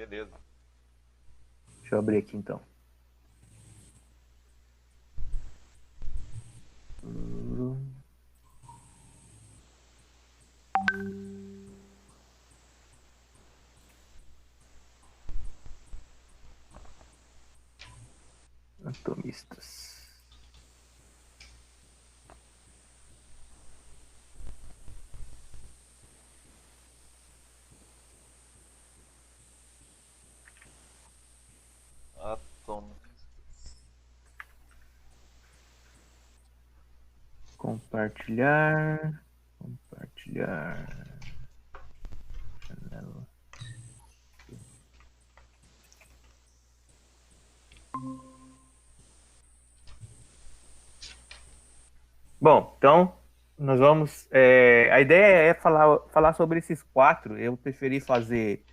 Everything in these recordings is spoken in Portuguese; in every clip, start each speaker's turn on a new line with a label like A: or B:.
A: beleza.
B: Deixa eu abrir aqui, então. Atomistas. Compartilhar. Janela. Bom, então nós vamos. A ideia é falar sobre esses 4. Eu preferi fazer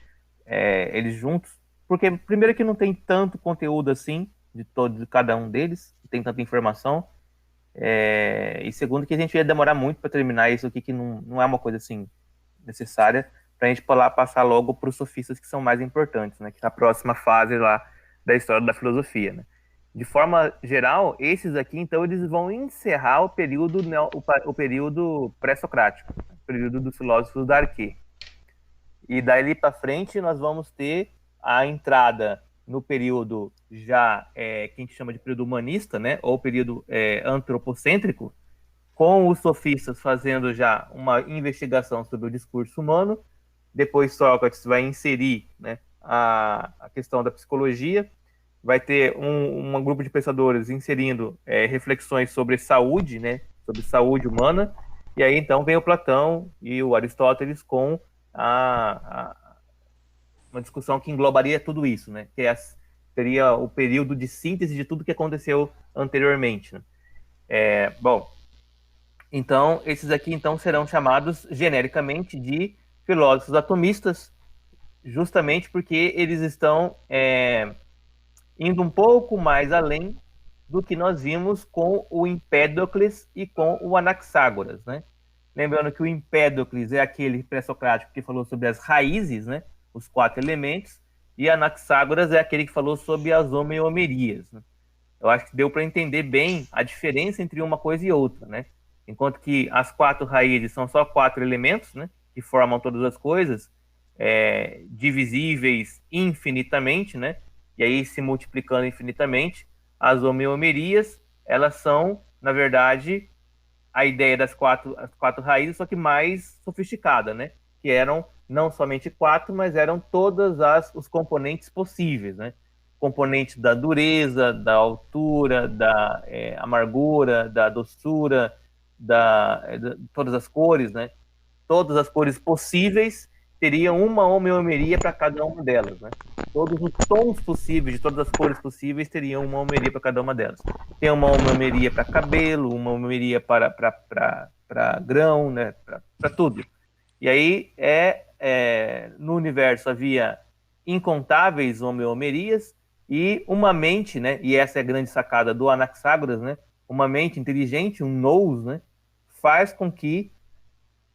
B: eles juntos, porque primeiro que não tem tanto conteúdo assim de cada um deles, não tem tanta informação. E segundo que a gente ia demorar muito para terminar isso aqui, que não é uma coisa assim necessária, para a gente passar logo para os sofistas que são mais importantes, né? Que é a próxima fase lá da história da filosofia, né? De forma geral, esses aqui, então, eles vão encerrar o período, o período pré-socrático, o período dos filósofos da Arquê. E daí para frente nós vamos ter a entrada no período já que a gente chama de período humanista, né? Ou período antropocêntrico, com os sofistas fazendo já uma investigação sobre o discurso humano. Depois Sócrates vai inserir, né, a questão da psicologia. Vai ter um grupo de pensadores inserindo reflexões sobre saúde, né, sobre saúde humana. E aí então vem o Platão e o Aristóteles com uma discussão que englobaria tudo isso, né, que seria o período de síntese de tudo que aconteceu anteriormente, né? Bom, então, esses aqui então serão chamados genericamente de filósofos atomistas, justamente porque eles estão indo um pouco mais além do que nós vimos com o Empédocles e com o Anaxágoras, né? Lembrando que o Empédocles é aquele pré-socrático que falou sobre as raízes, né? Os 4 elementos, e Anaxágoras é aquele que falou sobre as homeomerias, né? Eu acho que deu para entender bem a diferença entre uma coisa e outra, né? Enquanto que as 4 raízes são só 4 elementos, né? Que formam todas as coisas, divisíveis infinitamente, né? E aí se multiplicando infinitamente. As homeomerias, elas são, na verdade, a ideia das as 4 raízes, só que mais sofisticada, né? Que eram não somente 4, mas eram todos os componentes possíveis, né? Componente da dureza, da altura, da amargura, da doçura, todas as cores, né? Todas as cores possíveis teriam uma homeomeria para cada uma delas, né? Todos os tons possíveis, de todas as cores possíveis, teriam uma homeomeria para cada uma delas. Tem uma homeomeria para cabelo, uma homeomeria para grão, né? Para tudo. E aí, no universo havia incontáveis homeomerias e uma mente, né? E essa é a grande sacada do Anaxágoras, né? Uma mente inteligente, um nous, né? Faz com que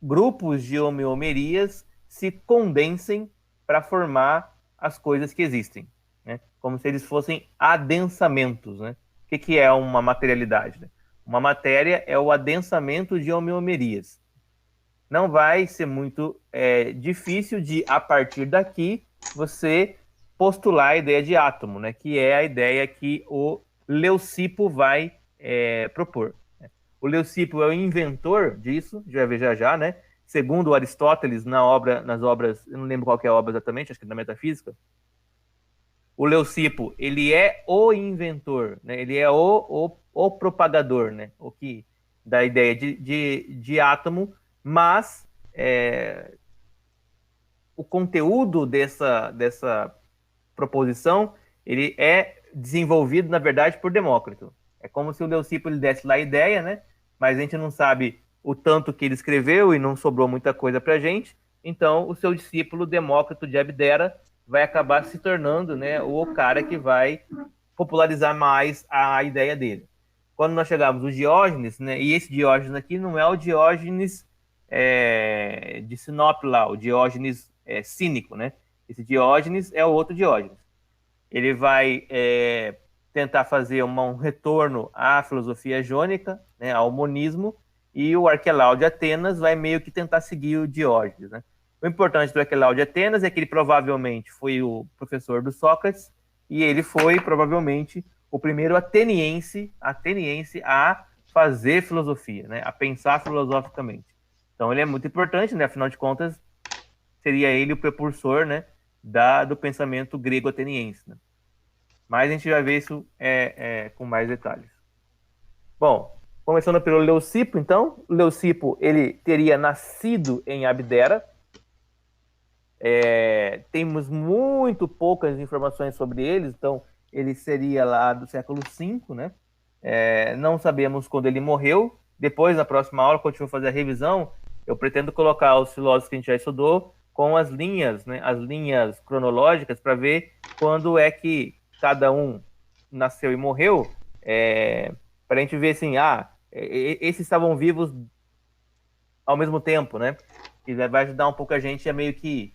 B: grupos de homeomerias se condensem para formar as coisas que existem, né? Como se eles fossem adensamentos, né? O que é uma materialidade? Né? Uma matéria é o adensamento de homeomerias. Não vai ser muito difícil de, a partir daqui, você postular a ideia de átomo, né? Que é a ideia que o Leucipo vai propor. O Leucipo é o inventor disso, já ver já, né? Segundo Aristóteles, nas obras, eu não lembro qual é a obra exatamente, acho que é da Metafísica. O Leucipo, ele é o inventor, né? Ele é o propagador, né? O que da ideia de átomo, mas o conteúdo dessa proposição ele é desenvolvido, na verdade, por Demócrito. É como se o Leucipo ele desse lá a ideia, né? Mas a gente não sabe o tanto que ele escreveu e não sobrou muita coisa para a gente. Então, o seu discípulo, Demócrito de Abdera, vai acabar se tornando, né, o cara que vai popularizar mais a ideia dele. Quando nós chegamos o Diógenes, né, e esse Diógenes aqui não é o Diógenes de Sinop lá, o Diógenes cínico, né? Esse Diógenes é o outro Diógenes. Ele vai tentar fazer um retorno à filosofia jônica, né, ao monismo, e o Arquelau de Atenas vai meio que tentar seguir o Diógenes, né? O importante do Arquelau de Atenas é que ele provavelmente foi o professor do Sócrates, e ele foi provavelmente o primeiro ateniense a fazer filosofia, né, a pensar filosoficamente. Então ele é muito importante, né? Afinal de contas, seria ele o precursor, né, do pensamento grego-ateniense, né? Mas a gente vai ver isso com mais detalhes. Bom, começando pelo Leucipo, então. O Leucipo, ele teria nascido em Abdera. Temos muito poucas informações sobre ele, então ele seria lá do século V, né? Não sabemos quando ele morreu. Depois, na próxima aula, quando eu for fazer a revisão, eu pretendo colocar os filósofos que a gente já estudou com as linhas, né? As linhas cronológicas, para ver quando é que cada um nasceu e morreu, para a gente ver assim, esses estavam vivos ao mesmo tempo, né? E vai ajudar um pouco a gente a meio que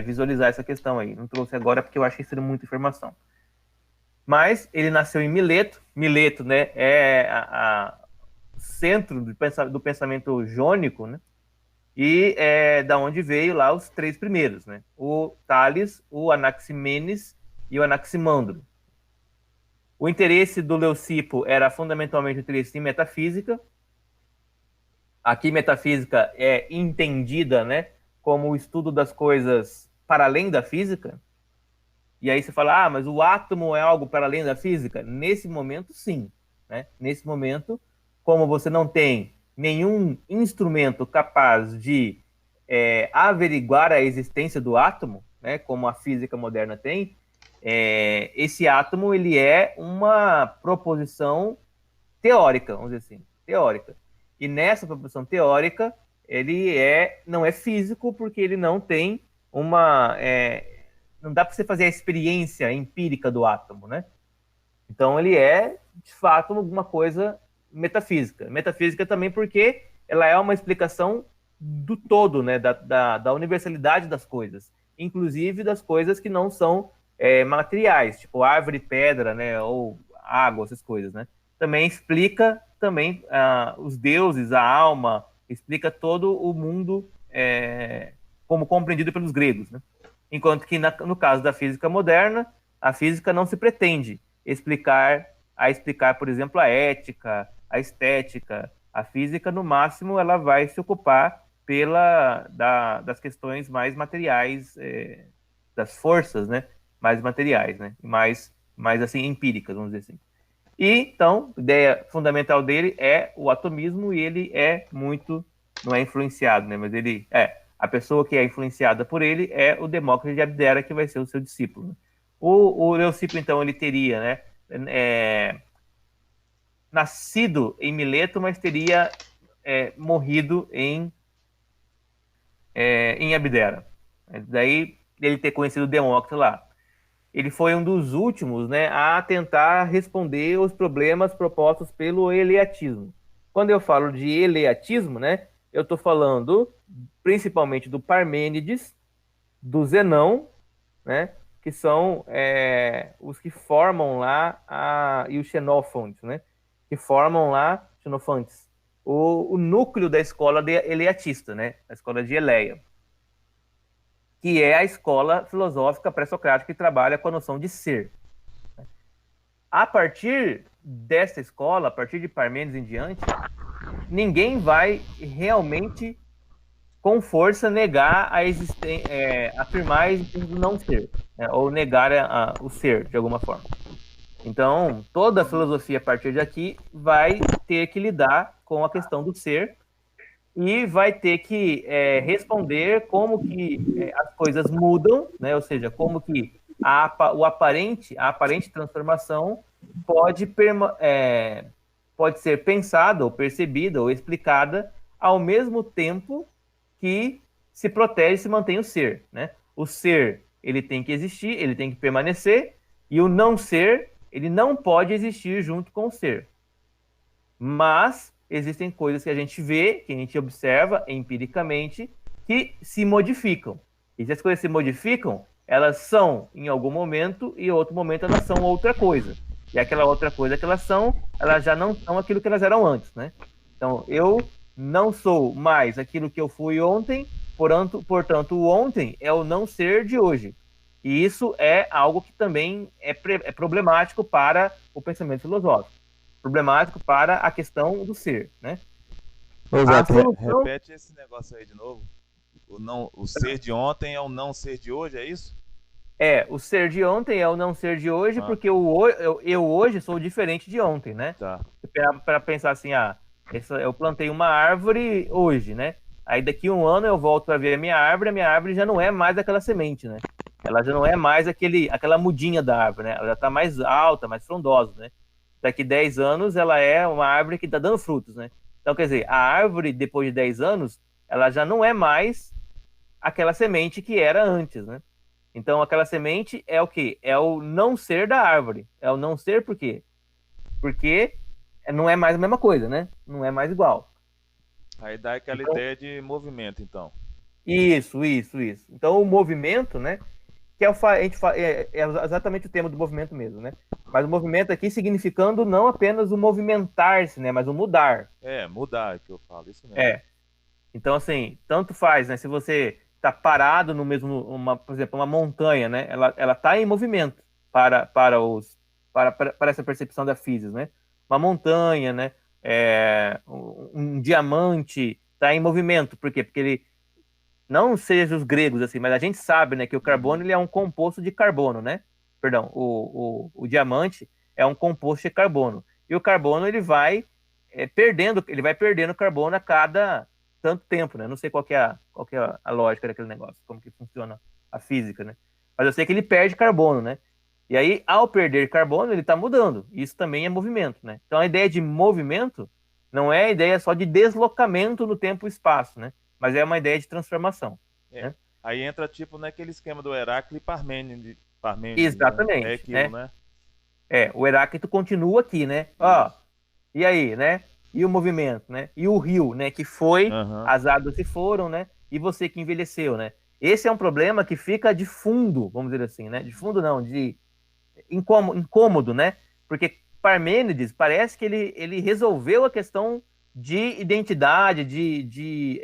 B: visualizar essa questão aí. Não trouxe agora porque eu acho que seria muita informação. Mas ele nasceu em Mileto. Mileto, né, é o centro do pensamento jônico, né? E da onde veio lá os três primeiros, né? O Tales, o Anaximenes e o Anaximandro. O interesse do Leucipo era fundamentalmente o interesse em metafísica. Aqui, metafísica é entendida, né, como o estudo das coisas para além da física. E aí você fala, mas o átomo é algo para além da física? Nesse momento, sim, né? Nesse momento, como você não tem nenhum instrumento capaz de averiguar a existência do átomo, né, como a física moderna tem, esse átomo ele é uma proposição teórica, vamos dizer assim, teórica. E nessa proposição teórica, ele não é físico porque ele não tem não dá para você fazer a experiência empírica do átomo, né? Então ele é, de fato, alguma coisa metafísica. Metafísica também porque ela é uma explicação do todo, né? Da universalidade das coisas, inclusive das coisas que não são materiais, tipo árvore, pedra, né? Ou água, essas coisas, né? Também explica os deuses, a alma, explica todo o mundo como compreendido pelos gregos, né? Enquanto que no caso da física moderna, a física não se pretende explicar, por exemplo, a ética, a estética. A física, no máximo, ela vai se ocupar das questões mais materiais, das forças, né? Mais materiais, né? Mais assim, empíricas, vamos dizer assim. E, então, a ideia fundamental dele é o atomismo, e ele não é influenciado, né? Mas a pessoa que é influenciada por ele é o Demócrito de Abdera, que vai ser o seu discípulo, né? O Leucipo, então, ele teria, né, nascido em Mileto, mas teria morrido em Abdera. Daí ele ter conhecido o Demócrito lá. Ele foi um dos últimos, né, a tentar responder os problemas propostos pelo eleatismo. Quando eu falo de eleatismo, né, eu estou falando principalmente do Parmênides, do Zenão, né, que são os que formam lá e os Xenófontes, né, que formam lá Xenofontes, o núcleo da escola eleatista, né, a escola de Eleia, que é a escola filosófica pré-socrática que trabalha com a noção de ser. A partir dessa escola, a partir de Parmênides em diante, ninguém vai realmente, com força, negar a existência, afirmar a existência do não ser, né, ou negar o ser, de alguma forma. Então, toda a filosofia, a partir de aqui, vai ter que lidar com a questão do ser, e vai ter que responder como que as coisas mudam, né? Ou seja, como que a aparente transformação pode ser pensada, ou percebida, ou explicada ao mesmo tempo que se protege e se mantém o ser, né? O ser, ele tem que existir, ele tem que permanecer, e o não ser, ele não pode existir junto com o ser. Mas existem coisas que a gente vê, que a gente observa empiricamente, que se modificam. E se as coisas se modificam, elas são em algum momento e em outro momento elas são outra coisa. E aquela outra coisa que elas são, elas já não são aquilo que elas eram antes, né? Então, eu não sou mais aquilo que eu fui ontem, portanto, o ontem é o não ser de hoje. E isso é algo que também é problemático para o pensamento filosófico, problemático para a questão do ser, né? A
A: Exato.
B: solução
A: Repete esse negócio aí de novo. O ser de ontem é o não ser de hoje, é isso?
B: o ser de ontem é o não ser de hoje,
A: Ah,
B: porque eu hoje sou diferente de ontem, né?
A: tá.
B: Para pensar assim, eu plantei uma árvore hoje, né? Aí daqui um ano eu volto para ver a minha árvore já não é mais aquela semente, né? Ela já não é mais aquela mudinha da árvore, né? Ela já está mais alta, mais frondosa, né? Daqui 10 anos ela é uma árvore que está dando frutos, né? Então, quer dizer, a árvore, depois de 10 anos, ela já não é mais aquela semente que era antes, né? Então, aquela semente é o quê? É o não ser da árvore. É o não ser por quê? Porque não é mais a mesma coisa, né? Não é mais igual.
A: Aí dá aquela
B: Então,
A: ideia de movimento, então.
B: isso. Então, o movimento, né? Que é, a gente é exatamente o tema do movimento mesmo, né? Mas o movimento aqui significando não apenas o movimentar-se, né? Mas o mudar.
A: É, mudar que eu falo, isso mesmo.
B: É. Então, assim, tanto faz, né? Se você está parado no mesmo, por exemplo, uma montanha, né? Ela está em movimento para essa percepção da física, né? Uma montanha, né? Um diamante está em movimento. Por quê? Porque ele não seja os gregos assim, mas a gente sabe, né, que o carbono
A: Uhum.
B: ele é um composto de carbono, né? Perdão, o diamante é um composto de carbono. E o carbono ele vai perdendo carbono a cada tanto tempo, né? Não sei qual que é a lógica daquele negócio, como que funciona a física, né? Mas eu sei que ele perde carbono, né? E aí, ao perder carbono, ele está mudando. Isso também é movimento, né? Então, a ideia de movimento não é a ideia só de deslocamento no tempo e espaço, né? Mas é uma ideia de transformação,
A: É.
B: né?
A: Aí entra tipo naquele esquema do Heráclito e Parmênides, né? É
B: Exatamente,
A: aquilo,
B: né?
A: né?
B: O Heráclito continua aqui, né? Ó,
A: Isso.
B: e aí, né? E o movimento, né? E o rio, né? Que foi,
A: Aham.
B: as águas se foram, né? E você que envelheceu, né? Esse é um problema que fica de fundo, vamos dizer assim, né? De fundo não, de incômodo, né? Porque Parmênides parece que ele resolveu a questão de identidade, de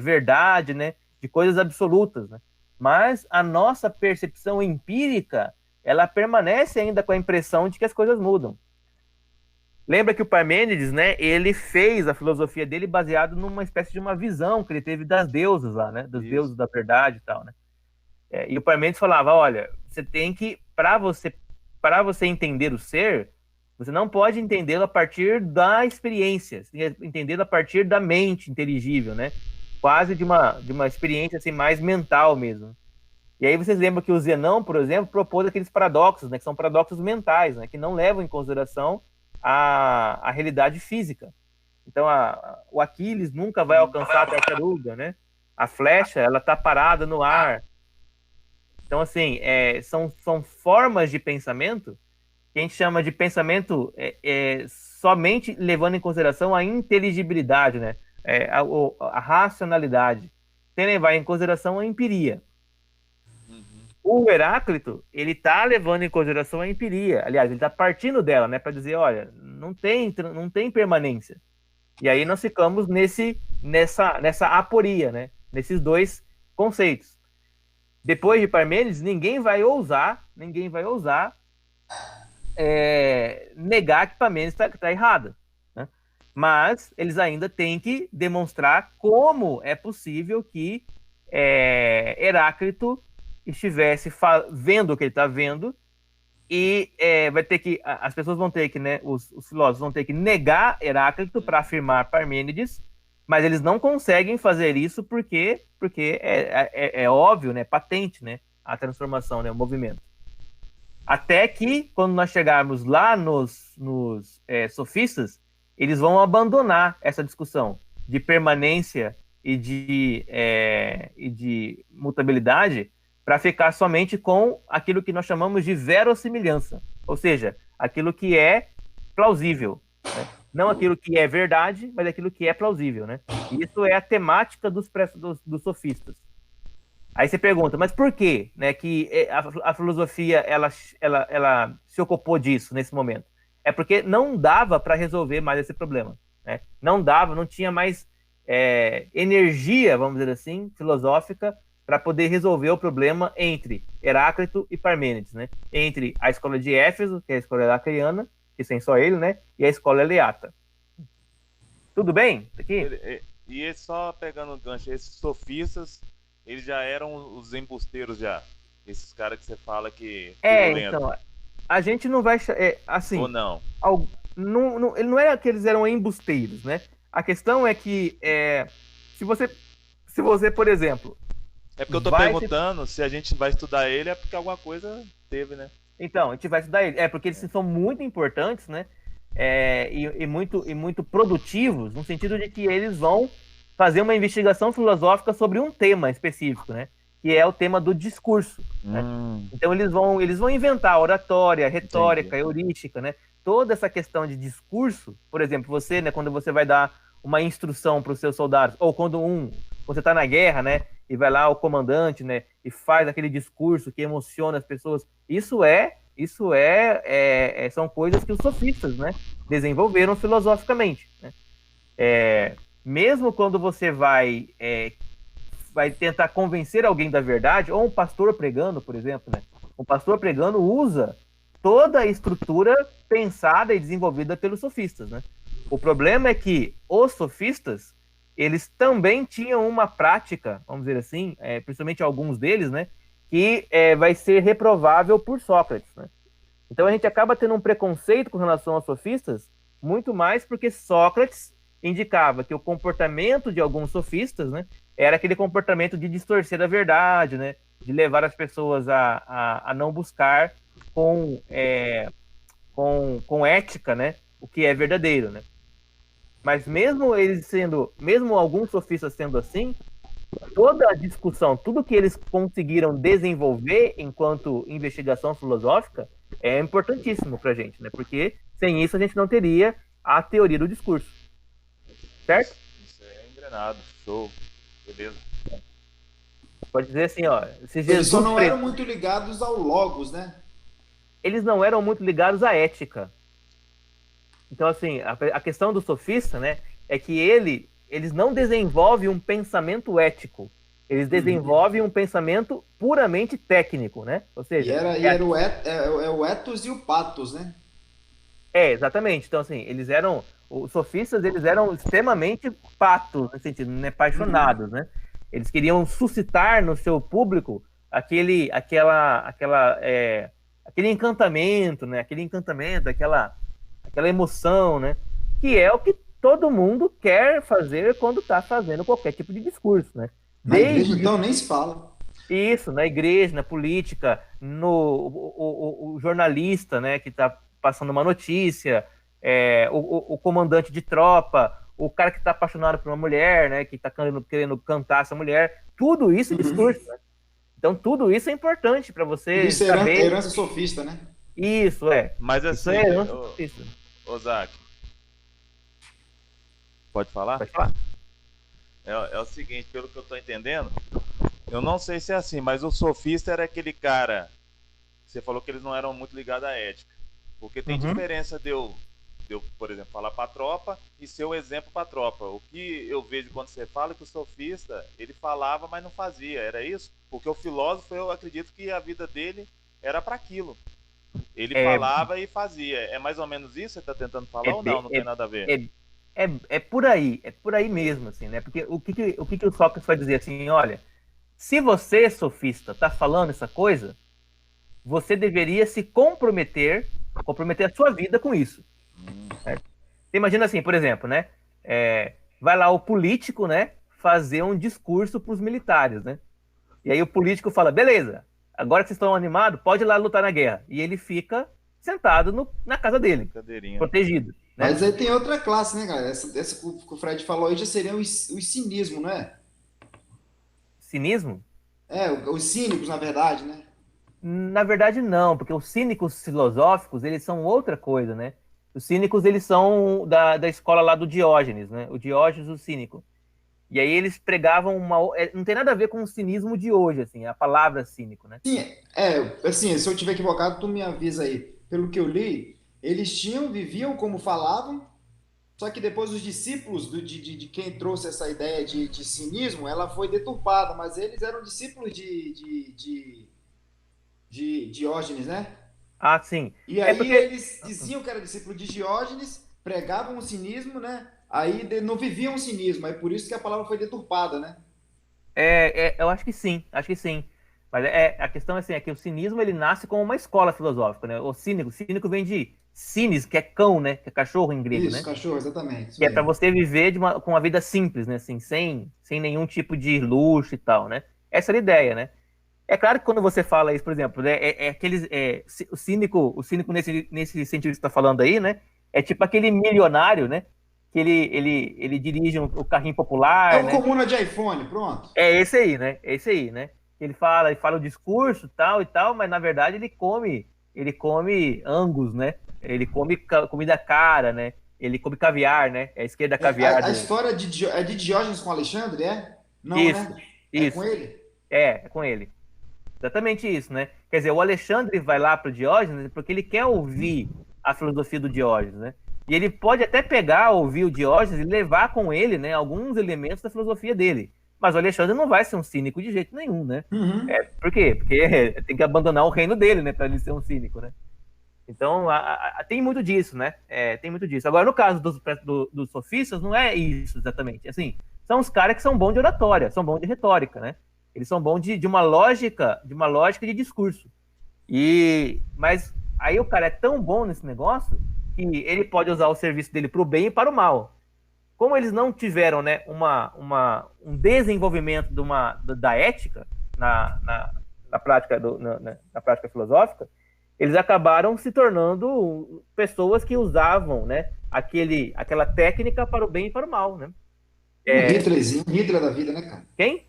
B: verdade, né? De coisas absolutas, né? Mas a nossa percepção empírica, ela permanece ainda com a impressão de que as coisas mudam. Lembra que o Parmênides, né, ele fez a filosofia dele baseado numa espécie de uma visão que ele teve das deusas lá, né, dos
A: Isso.
B: deuses da verdade e tal, né? E o Parmênides falava, olha, você tem que, para você entender o ser, você não pode entendê-lo a partir da experiência, você tem que entendê-lo a partir da mente inteligível, né? Quase de uma experiência assim, mais mental mesmo. E aí vocês lembram que o Zenão, por exemplo, propôs aqueles paradoxos, né, que são paradoxos mentais, né, que não levam em consideração a realidade física. Então, o Aquiles nunca vai alcançar a tartaruga, né? A flecha, ela está parada no ar. Então, assim, são formas de pensamento que a gente chama de pensamento somente levando em consideração a inteligibilidade, né? A racionalidade, sem levar em consideração a empiria. O Heráclito, ele está levando em consideração a empiria. Aliás, ele está partindo dela, né, para dizer, olha, não tem permanência. E aí nós ficamos nessa aporia, né? Nesses dois conceitos. Depois de Parmênides, ninguém vai ousar negar que Parmênides está errado, né? Mas eles ainda têm que demonstrar como é possível que Heráclito estivesse vendo o que ele está vendo e as pessoas vão ter que, né, os filósofos vão ter que negar Heráclito para afirmar Parmênides, mas eles não conseguem fazer isso porque é óbvio, né, patente, né, a transformação, né, o movimento. Até que, quando nós chegarmos lá nos sofistas, eles vão abandonar essa discussão de permanência e de mutabilidade para ficar somente com aquilo que nós chamamos de verossimilhança, ou seja, aquilo que é plausível, né? Não aquilo que é verdade, mas aquilo que é plausível, né? E isso é a temática dos sofistas. Aí você pergunta, mas por quê, né, que a filosofia ela se ocupou disso nesse momento? É porque não dava para resolver mais esse problema, né? Não dava, não tinha mais energia, vamos dizer assim, filosófica para poder resolver o problema entre Heráclito e Parmênides, né? Entre a escola de Éfeso, que é a escola heracliana, que tem só ele, né? E a escola eleata. Tudo bem? Aqui?
A: E só pegando o gancho, esses sofistas, eles já eram os embusteiros já. Esses caras que você fala que turulento.
B: Então, a gente não vai. Assim,
A: Ou não?
B: ele não era que eles eram embusteiros, né? A questão é que se você, por exemplo,
A: É porque eu tô perguntando se a gente vai estudar ele, é porque alguma coisa teve, né?
B: Então, a gente vai estudar ele. Porque eles são muito importantes, né? E muito produtivos, no sentido de que eles vão fazer uma investigação filosófica sobre um tema específico, né? Que é o tema do discurso. Né? Então eles vão inventar oratória, retórica, heurística, né? Toda essa questão de discurso, por exemplo, você, né, quando você vai dar uma instrução para os seus soldados, ou quando você está na guerra, né, e vai lá o comandante, né, e faz aquele discurso que emociona as pessoas, são coisas que os sofistas, né, desenvolveram filosoficamente, né? Mesmo quando você vai tentar convencer alguém da verdade, ou um pastor pregando, por exemplo, né? Um pastor pregando usa toda a estrutura pensada e desenvolvida pelos sofistas, né? O problema é que os sofistas, eles também tinham uma prática, vamos dizer assim, principalmente alguns deles, né? Que vai ser reprovável por Sócrates, né? Então a gente acaba tendo um preconceito com relação aos sofistas, muito mais porque Sócrates indicava que o comportamento de alguns sofistas, né, era aquele comportamento de distorcer a verdade, né, de levar as pessoas a não buscar com ética, né, o que é verdadeiro, né. Mas mesmo alguns sofistas sendo assim, toda a discussão, tudo que eles conseguiram desenvolver enquanto investigação filosófica é importantíssimo para a gente, né? Porque sem isso a gente não teria a teoria do discurso, certo?
A: Isso é engrenado, show, beleza.
B: Pode dizer assim, ó, se Jesus
C: eles só não eram muito ligados ao logos, né?
B: Eles não eram muito ligados à ética. Então, assim, a questão do sofista, né, é que eles não desenvolvem um pensamento ético. Eles desenvolvem um pensamento puramente técnico, né? Ou seja...
C: era o ethos e o pathos, né?
B: Exatamente. Então, assim, os sofistas, eles eram extremamente patos, nesse sentido, né, apaixonados, né? Eles queriam suscitar no seu público aquele encantamento, né? Aquele encantamento, aquela emoção, né? Que é o que todo mundo quer fazer quando está fazendo qualquer tipo de discurso, né?
C: Na igreja, então, nem se fala.
B: Isso, na igreja, na política, o jornalista, né, que está passando uma notícia, o comandante de tropa, o cara que está apaixonado por uma mulher, né, que está querendo cantar essa mulher, tudo isso é discurso, né? Então, tudo isso é importante para você
C: isso
B: saber...
C: é herança sofista, né?
B: Isso,
A: Mas assim,
B: isso é herança sofista.
A: Ozaki, pode falar?
B: Pode falar.
A: É o seguinte, pelo que eu estou entendendo, eu não sei se é assim, mas o sofista era aquele cara... Você falou que eles não eram muito ligados à ética. Porque tem diferença de eu, por exemplo, falar para a tropa e ser o exemplo para a tropa. O que eu vejo quando você fala é que o sofista, ele falava, mas não fazia. Era isso? Porque o filósofo, eu acredito que a vida dele era para aquilo. Ele falava e fazia. É mais ou menos isso que você está tentando falar ou não? Não tem nada a ver?
B: É por aí mesmo, assim, né? Porque o que o Sócrates vai dizer assim, olha, se você, sofista, está falando essa coisa, você deveria se comprometer a sua vida com isso. Certo? Você imagina assim, por exemplo, né? Vai lá o político, né? Fazer um discurso para os militares, né? E aí o político fala, beleza, agora que vocês estão animados, pode ir lá lutar na guerra. E ele fica sentado na casa dele, protegido. Né?
C: Mas aí tem outra classe, né, galera? Essa que o Fred falou aí já seria o cinismo, não é?
B: Cinismo?
C: Os cínicos, na verdade, né?
B: Na verdade, não, porque os cínicos filosóficos, eles são outra coisa, né? Os cínicos, eles são da escola lá do Diógenes, né? O Diógenes, o cínico. E aí eles pregavam não tem nada a ver com o cinismo de hoje, assim, a palavra cínico, né?
C: Sim, assim, se eu tiver equivocado, tu me avisa aí. Pelo que eu li, eles viviam como falavam, só que depois os discípulos de quem trouxe essa ideia de cinismo, ela foi deturpada, mas eles eram discípulos de Diógenes, né?
B: Ah, sim.
C: E
B: É
C: aí
B: porque
C: eles diziam que era discípulo de Diógenes, pregavam o cinismo, né? Aí não viviam o cinismo, aí por isso que a palavra foi deturpada, né?
B: eu acho que sim, acho que sim. Mas a questão assim, é que o cinismo ele nasce como uma escola filosófica, né? Cínico vem de cinis, que é cão, né? Que é cachorro em grego,
C: Isso,
B: né?
C: cachorro, exatamente, isso
B: Que é para
C: mesmo.
B: você viver com uma vida simples, né? Assim, sem nenhum tipo de luxo e tal, né? Essa era a ideia, né? É claro que quando você fala isso, por exemplo, né, o cínico nesse sentido que você está falando aí, né? É tipo aquele milionário, né? Que ele dirige o carrinho
C: É
B: popular,
C: o
B: né?
C: comuna de iPhone, pronto.
B: É esse aí, né? É esse aí, né? Ele fala o discurso tal e tal, mas na verdade ele come Angus, né? Ele come comida cara, né? Ele come caviar, né? É a esquerda caviar
C: A
B: do.
C: história é de Diógenes com Alexandre, é? Não,
B: Isso,
C: né? É com
B: isso.
C: ele?
B: É com ele. Exatamente isso, né? Quer dizer, o Alexandre vai lá para o Diógenes porque ele quer ouvir a filosofia do Diógenes, né? E ele pode até pegar, ouvir o Diógenes e levar com ele, né, alguns elementos da filosofia dele. Mas o Alexandre não vai ser um cínico de jeito nenhum, né?
C: Uhum.
B: Por quê? Porque tem que abandonar o reino dele, né, para ele ser um cínico, né? Então, tem muito disso, né? Tem muito disso. Agora, no caso dos sofistas, não é isso exatamente. Assim, são os caras que são bons de oratória, são bons de retórica, né? Eles são bons de uma lógica de discurso. Mas aí o cara é tão bom nesse negócio que ele pode usar o serviço dele para o bem e para o mal. Como eles não tiveram, né, um desenvolvimento da ética na prática, na prática filosófica, eles acabaram se tornando pessoas que usavam, né, aquela técnica para o bem e para o mal, né?
C: Um
B: É,
C: Hitlerzinho, um Hitler da vida, né, cara?
B: quem?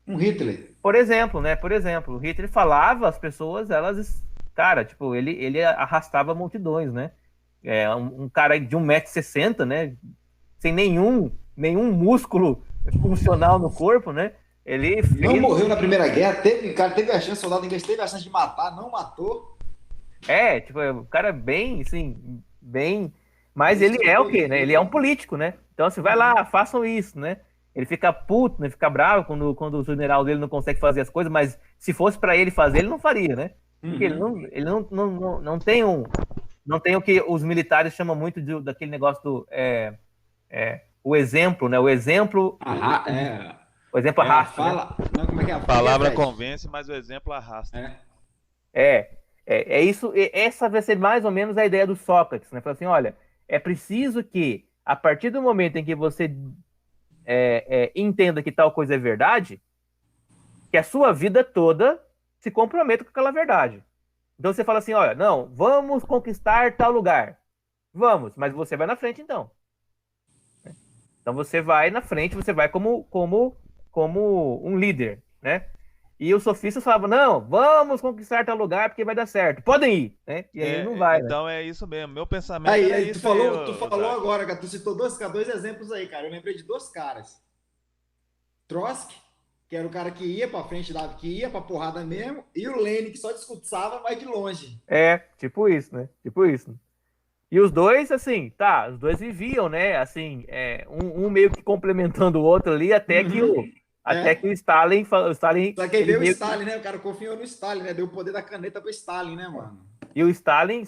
C: Um Hitler.
B: Por exemplo, né? Por exemplo, o Hitler falava, as pessoas, elas, cara, tipo, ele arrastava multidões, né? Um cara de 1,60 m, né? Sem nenhum músculo funcional no corpo, né? Ele
C: Não
B: fez.
C: morreu na Primeira Guerra, cara, teve a chance, o soldado inglês teve a chance de matar, não matou,
B: Tipo, o cara bem, assim, bem. Mas
C: mas
B: ele é o quê, né? Ele é um
C: sobreviveu.
B: político, né? Então, assim, vai lá, façam isso, né? Ele fica puto, né? Fica bravo quando o general dele não consegue fazer as coisas, mas se fosse para ele fazer, ele não faria, né? Porque
C: Uhum.
B: ele não tem não tem o que os militares chamam muito daquele negócio o exemplo, né? O exemplo
C: A
B: arrasta, né?
C: fala. Não,
A: A
C: como é que é,
A: palavra
C: Fred?
A: convence, mas o exemplo arrasta.
C: É.
B: É isso. Essa vai ser mais ou menos a ideia do Sócrates, né? Falar assim, olha, é preciso que a partir do momento em que você entenda que tal coisa é verdade, que a sua vida toda se comprometa com aquela verdade. Então você fala assim, olha, não, vamos conquistar tal lugar. Vamos, mas você vai na frente então. Então você vai na frente, você vai como um líder, né? E os sofistas falavam, não, vamos conquistar tal lugar porque vai dar certo. Podem ir, né? E aí não vai, né?
A: Então é isso mesmo. Meu pensamento era
C: Aí,
A: isso aí,
C: tu
A: ô
C: falou
A: Zac.
C: agora, cara, tu citou dois exemplos aí, cara. Eu lembrei de dois caras. Trotsky, que era o cara que ia pra frente, que ia pra porrada mesmo, e o Lenin, que só discursava, mas de longe.
B: Tipo isso, né? Tipo isso. E os dois, assim, tá, os dois viviam, né? Assim, um meio que complementando o outro ali,
C: Uhum.
B: até que
C: É.
B: o Stalin,
C: Só que aí
B: ele
C: veio o
B: meio que.
C: Stalin, né? O cara confiou no Stalin, né? Deu o poder da caneta pro Stalin, né, mano?
B: E o Stalin,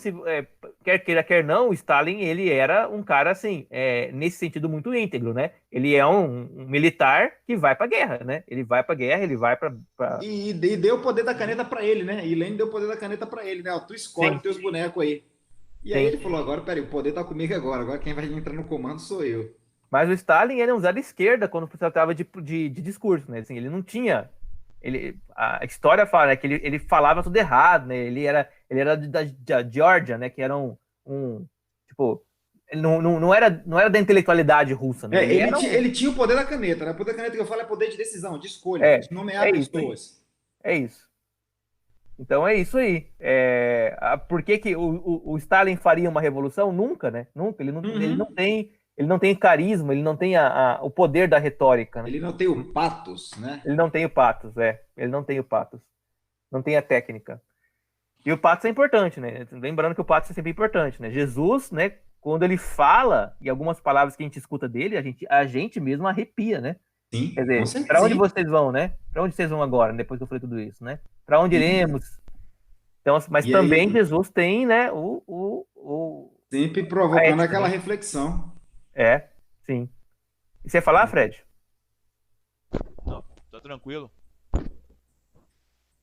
B: quer queira, quer não, o Stalin, ele era um cara, assim, nesse sentido, muito íntegro, né? Ele é um militar que vai pra guerra, né? Ele vai pra guerra, ele vai pra.
C: E deu o poder da caneta pra ele, né? E Lenin deu o poder da caneta pra ele, né? Ó, tu escolhe os
B: Sim,
C: teus bonecos aí. E aí
B: sim.
C: ele falou: agora, peraí, o poder tá comigo agora quem vai entrar no comando sou eu.
B: Mas o Stalin, ele é um zero esquerda quando se tratava de discurso, né? Assim, ele não tinha. A história fala, né, que ele falava tudo errado, né? Ele era da Geórgia, né? Que era tipo, ele não era da intelectualidade russa, né? Ele era
C: Ele tinha o poder da caneta, né? O poder da caneta que eu falo é poder de decisão, de escolha,
B: é,
C: de nomear
B: é isso aí,
C: pessoas.
B: é isso. Então é isso aí. Por que que o Stalin faria uma revolução? Nunca, né? Nunca. Ele não
C: Uhum.
B: tem, ele não tem carisma, ele não tem o poder da retórica, né?
C: Ele não tem o patos, né?
B: Ele não tem o patos, ele não tem o patos, não tem a técnica. E o patos é importante, né? Lembrando que o patos é sempre importante, né? Jesus, né, quando ele fala, e algumas palavras que a gente escuta dele, a gente mesmo arrepia, né?
C: Sim,
B: Quer
C: com
B: dizer,
C: certeza.
B: para onde vocês vão, né? Para onde vocês vão agora, depois que eu falei tudo isso, né? Para onde iremos? Então, mas
C: E
B: também
C: aí,
B: Jesus tem, né,
C: sempre
B: a
C: provocando
B: ética,
C: aquela
B: né?
C: reflexão.
B: Sim. E você ia falar, Fred?
A: Não, tá tranquilo.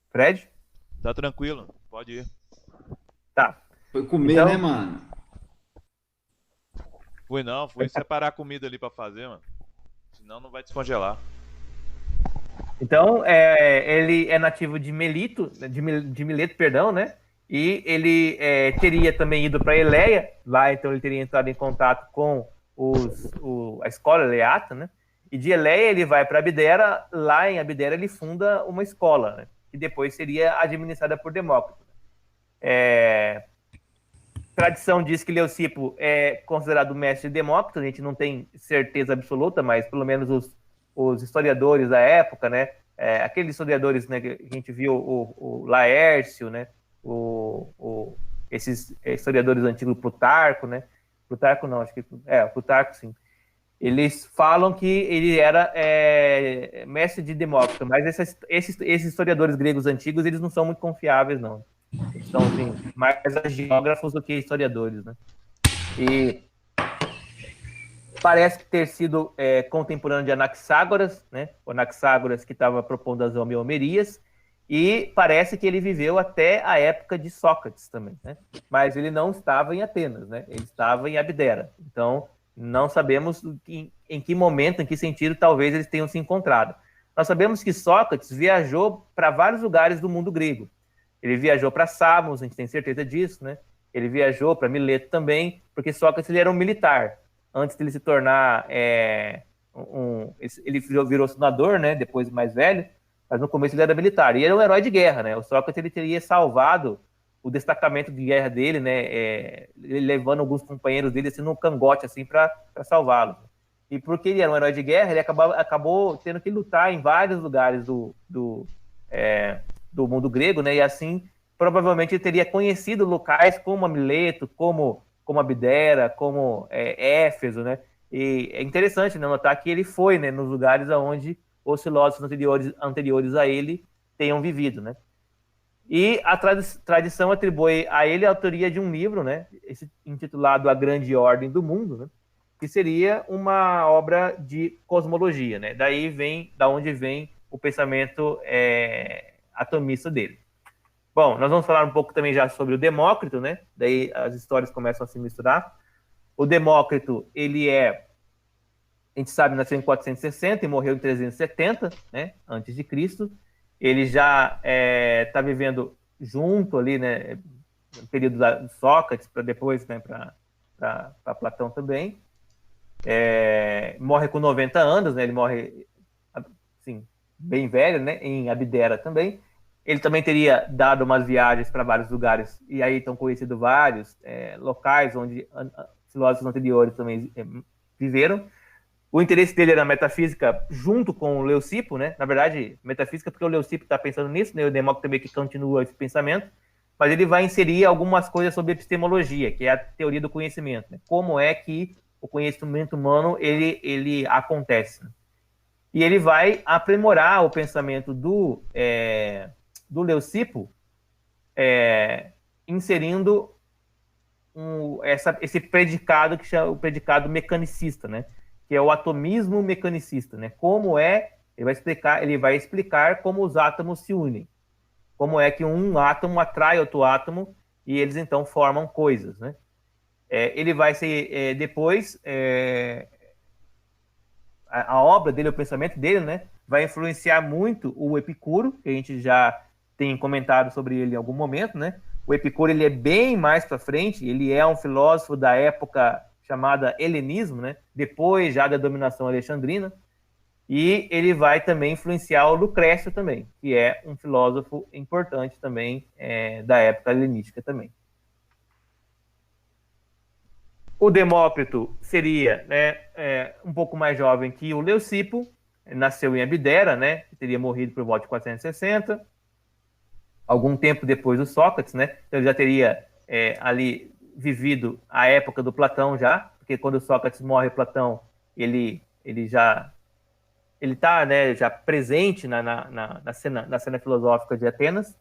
B: Fred?
A: Tá tranquilo, pode ir.
B: Tá.
C: Foi comer,
B: Então,
C: né, mano?
A: Fui separar comida ali pra fazer, mano. Senão não vai descongelar.
B: Então, ele é nativo de Melito, de Mileto, perdão, né? E ele teria também ido para Eleia, lá então ele teria entrado em contato com a escola Eleata, né? E de Eleia ele vai para Abdera, lá em Abdera ele funda uma escola, né? Que depois seria administrada por Demócrito. Tradição diz que Leucipo é considerado o mestre de Demócrito, a gente não tem certeza absoluta, mas pelo menos os historiadores da época, né? Aqueles historiadores, né, que a gente viu, o Laércio, né? Esses historiadores antigos, Plutarco, né? Plutarco não, acho que Plutarco, sim. Eles falam que ele era mestre de Demócrito, mas esses historiadores gregos antigos, eles não são muito confiáveis, não. Eles são, assim, mais geógrafos do que historiadores, né? E parece ter sido contemporâneo de Anaxágoras, né? O Anaxágoras que estava propondo as homeomerias, e parece que ele viveu até a época de Sócrates também, né? Mas ele não estava em Atenas, né? Ele estava em Abdera. Então, não sabemos em que momento, em que sentido, talvez eles tenham se encontrado. Nós sabemos que Sócrates viajou para vários lugares do mundo grego. Ele viajou para Samos, a gente tem certeza disso, né? Ele viajou para Mileto também, porque Sócrates ele era um militar. Antes de ele se tornar ele virou senador, né? Depois mais velho, mas no começo ele era militar. E ele era um herói de guerra, né? O Sócrates ele teria salvado o destacamento de guerra dele, né? Ele levando alguns companheiros dele assim no cangote assim para salvá-lo. E porque ele era um herói de guerra, ele acabou tendo que lutar em vários lugares do mundo grego, né? E assim, provavelmente ele teria conhecido locais como Mileto, como Abdera, como Éfeso, né? E é interessante, né, notar que ele foi, né, nos lugares onde os filósofos anteriores a ele tenham vivido, né? E a tradição atribui a ele a autoria de um livro, né, intitulado A Grande Ordem do Mundo, né, que seria uma obra de cosmologia, né? Da onde vem o pensamento atomista dele. Bom, nós vamos falar um pouco também já sobre o Demócrito, né? Daí as histórias começam a se misturar. O Demócrito, a gente sabe, nasceu em 460 e morreu em 370, né? Antes de Cristo. Ele já está vivendo junto ali, né? No período de Sócrates, para depois, né? Para Platão também. Morre com 90 anos, né? Ele morre, assim, bem velho, né? Em Abdera também. Ele também teria dado umas viagens para vários lugares, e aí estão conhecidos vários locais onde filósofos anteriores também viveram. O interesse dele era metafísica junto com o Leucipo, né? Na verdade, metafísica porque o Leucipo está pensando nisso, né? O Demócrito também que continua esse pensamento, mas ele vai inserir algumas coisas sobre epistemologia, que é a teoria do conhecimento, né? Como é que o conhecimento humano ele acontece. Né? E ele vai aprimorar o pensamento do Leucipo, inserindo esse predicado que chama o predicado mecanicista, né? Que é o atomismo mecanicista, né? Ele vai explicar como os átomos se unem, como é que um átomo atrai outro átomo e eles então formam coisas, né? Ele vai ser depois a obra dele, o pensamento dele, né? Vai influenciar muito o Epicuro, que a gente já tem comentado sobre ele em algum momento, né? O Epicuro ele é bem mais para frente, ele é um filósofo da época chamada helenismo, né? Depois já da dominação alexandrina, e ele vai também influenciar o Lucrécio também, que é um filósofo importante também da época helenística também. O Demócrito seria, né, um pouco mais jovem que o Leucipo, nasceu em Abdera, né, que teria morrido por volta de 460, algum tempo depois do Sócrates, né, então ele já teria ali vivido a época do Platão já, porque quando Sócrates morre, Platão, ele já está, né, já presente na cena filosófica de Atenas,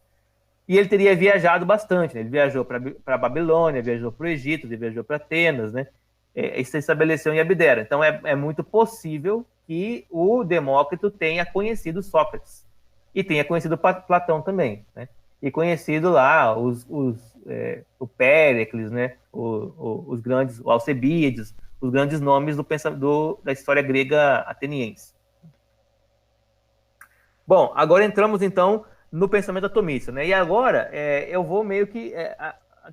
B: e ele teria viajado bastante, né? Ele viajou para a Babilônia, viajou para o Egito, ele viajou para Atenas, né? Isso se estabeleceu em Abdera. Então é muito possível que o Demócrito tenha conhecido Sócrates e tenha conhecido Platão também, né? E conhecido lá o Péricles, né? Os grandes, o Alcebiades, os grandes nomes da história grega ateniense. Bom, agora entramos então no pensamento atomista, né? E agora eu vou meio que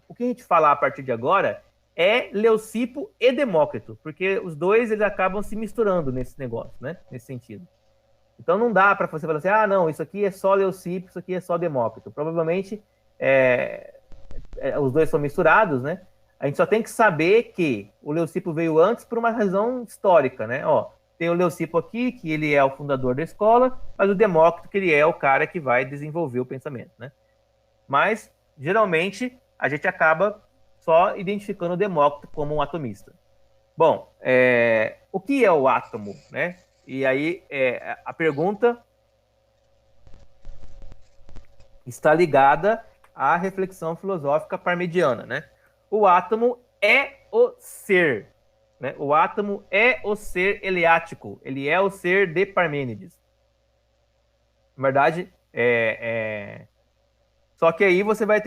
B: o que a gente falar a partir de agora é Leucipo e Demócrito, porque os dois eles acabam se misturando nesse negócio, né? Nesse sentido. Então não dá para você falar assim, não, isso aqui é só Leucipo, isso aqui é só Demócrito. Provavelmente os dois são misturados, né? A gente só tem que saber que o Leucipo veio antes por uma razão histórica, né? Tem o Leucipo aqui, que ele é o fundador da escola, mas o Demócrito, que ele é o cara que vai desenvolver o pensamento, né? Mas, geralmente, a gente acaba só identificando o Demócrito como um atomista. Bom, o que é o átomo, né? E aí, a pergunta está ligada à reflexão filosófica parmediana, né? O átomo é o ser, né? O átomo é o ser eleático, ele é o ser de Parmênides. Na verdade, só que aí você vai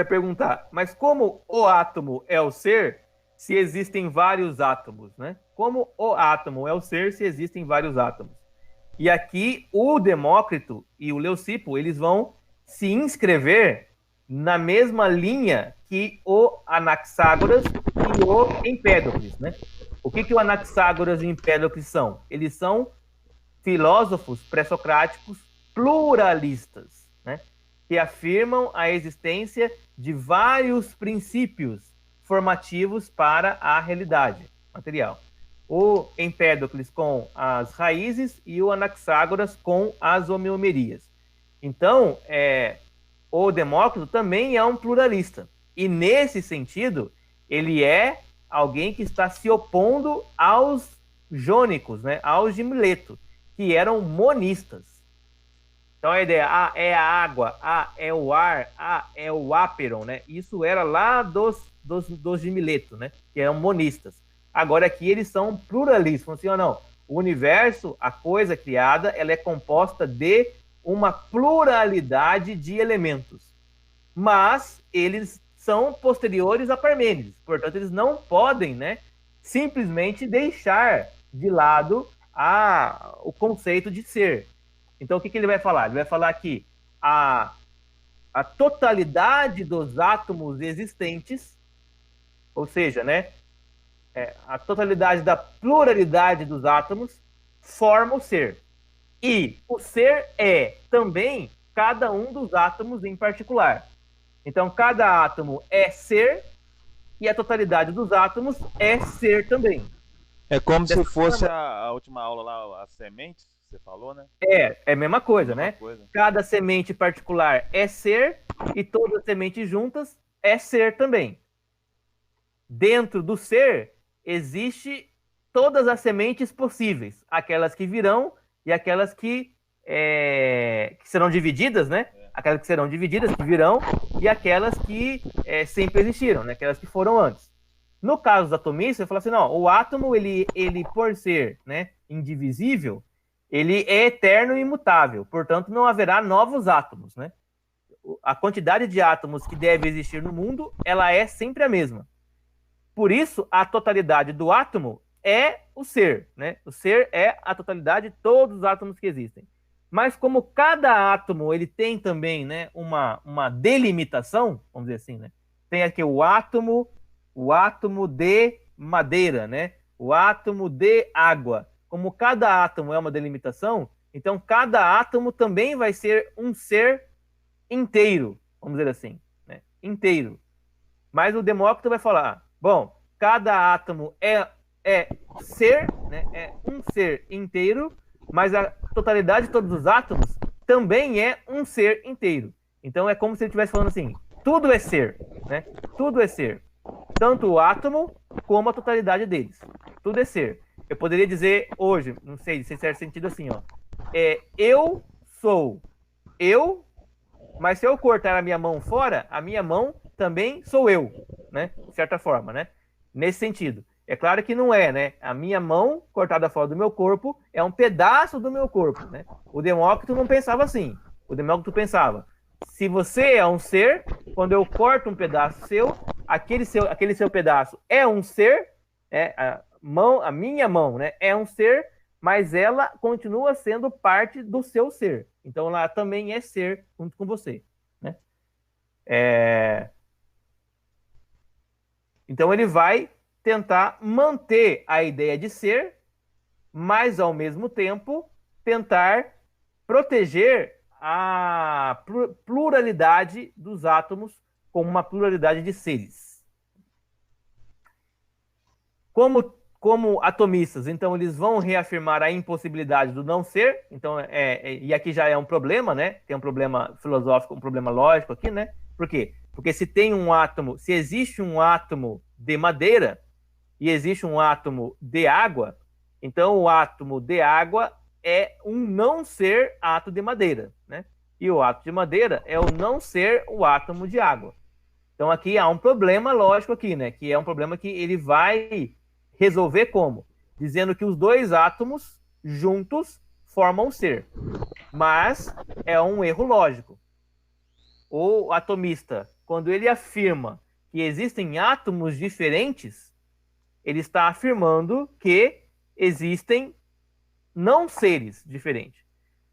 B: perguntar, mas como o átomo é o ser se existem vários átomos, né? Como o átomo é o ser se existem vários átomos? E aqui o Demócrito e o Leucipo, eles vão se inscrever na mesma linha que o Anaxágoras e o Empédocles, né? O que o Anaxágoras e o Empédocles são? Eles são filósofos pré-socráticos pluralistas, né? Que afirmam a existência de vários princípios formativos para a realidade material. O Empédocles com as raízes e o Anaxágoras com as homeomerias. Então, o Demócrito também é um pluralista. E, nesse sentido, ele é alguém que está se opondo aos jônicos, né, aos de Mileto, que eram monistas. Então, a ideia, é a água, é o ar, é o áperon, né? Isso era lá dos de Mileto, né, que eram monistas. Agora, aqui, eles são pluralistas. Falam assim, não, o universo, a coisa criada, ela é composta de uma pluralidade de elementos. Mas eles são posteriores a Parmênides. Portanto, eles não podem, né, simplesmente deixar de lado o conceito de ser. Então, o que ele vai falar? Ele vai falar que a totalidade dos átomos existentes, ou seja, né, a totalidade da pluralidade dos átomos forma o ser. E o ser é também cada um dos átomos em particular. Então, cada átomo é ser e a totalidade dos átomos é ser também.
A: É como se fosse a última aula lá, as sementes, você falou, né?
B: É a mesma coisa, né? Cada semente particular é ser e todas as sementes juntas é ser também. Dentro do ser, existe todas as sementes possíveis, aquelas que virão e aquelas que serão divididas, né? Aquelas que serão divididas, que virão, e aquelas que sempre existiram, né? Aquelas que foram antes. No caso dos atomistas, você fala assim, não, o átomo, ele por ser, né, indivisível, ele é eterno e imutável, portanto, não haverá novos átomos, né? A quantidade de átomos que deve existir no mundo, ela é sempre a mesma. Por isso, a totalidade do átomo é o ser, né? O ser é a totalidade de todos os átomos que existem. Mas como cada átomo ele tem também, né, uma delimitação, vamos dizer assim, né? Tem aqui o átomo de madeira, né? O átomo de água. Como cada átomo é uma delimitação, então cada átomo também vai ser um ser inteiro, vamos dizer assim, né? Inteiro. Mas o Demócrito vai falar, Bom, cada átomo é ser, né? É um ser inteiro, mas a totalidade de todos os átomos também é um ser inteiro. Então é como se ele estivesse falando assim: tudo é ser, né? Tudo é ser. Tanto o átomo como a totalidade deles. Tudo é ser. Eu poderia dizer hoje, não sei se faz sentido assim, ó. Eu sou eu, mas se eu cortar a minha mão fora, a minha mão também sou eu, né? De certa forma, né? Nesse sentido. É claro que não é, né? A minha mão cortada fora do meu corpo é um pedaço do meu corpo, né? O Demócrito não pensava assim. O Demócrito pensava: se você é um ser, quando eu corto um pedaço seu, aquele seu pedaço é um ser, a minha mão, né? É um ser, mas ela continua sendo parte do seu ser. Então ela também é ser junto com você, né? Então ele vai tentar manter a ideia de ser, mas ao mesmo tempo tentar proteger a pluralidade dos átomos como uma pluralidade de seres. Como atomistas, então eles vão reafirmar a impossibilidade do não ser. Então, e aqui já é um problema, né? Tem um problema filosófico, um problema lógico aqui, né? Por quê? Porque se existe um átomo de madeira e existe um átomo de água, então o átomo de água é um não ser átomo de madeira, né? E o átomo de madeira é o não ser o átomo de água. Então aqui há um problema lógico aqui, né? Que é um problema que ele vai resolver como? Dizendo que os dois átomos juntos formam ser. Mas é um erro lógico. O atomista, quando ele afirma que existem átomos diferentes, ele está afirmando que existem não seres diferentes.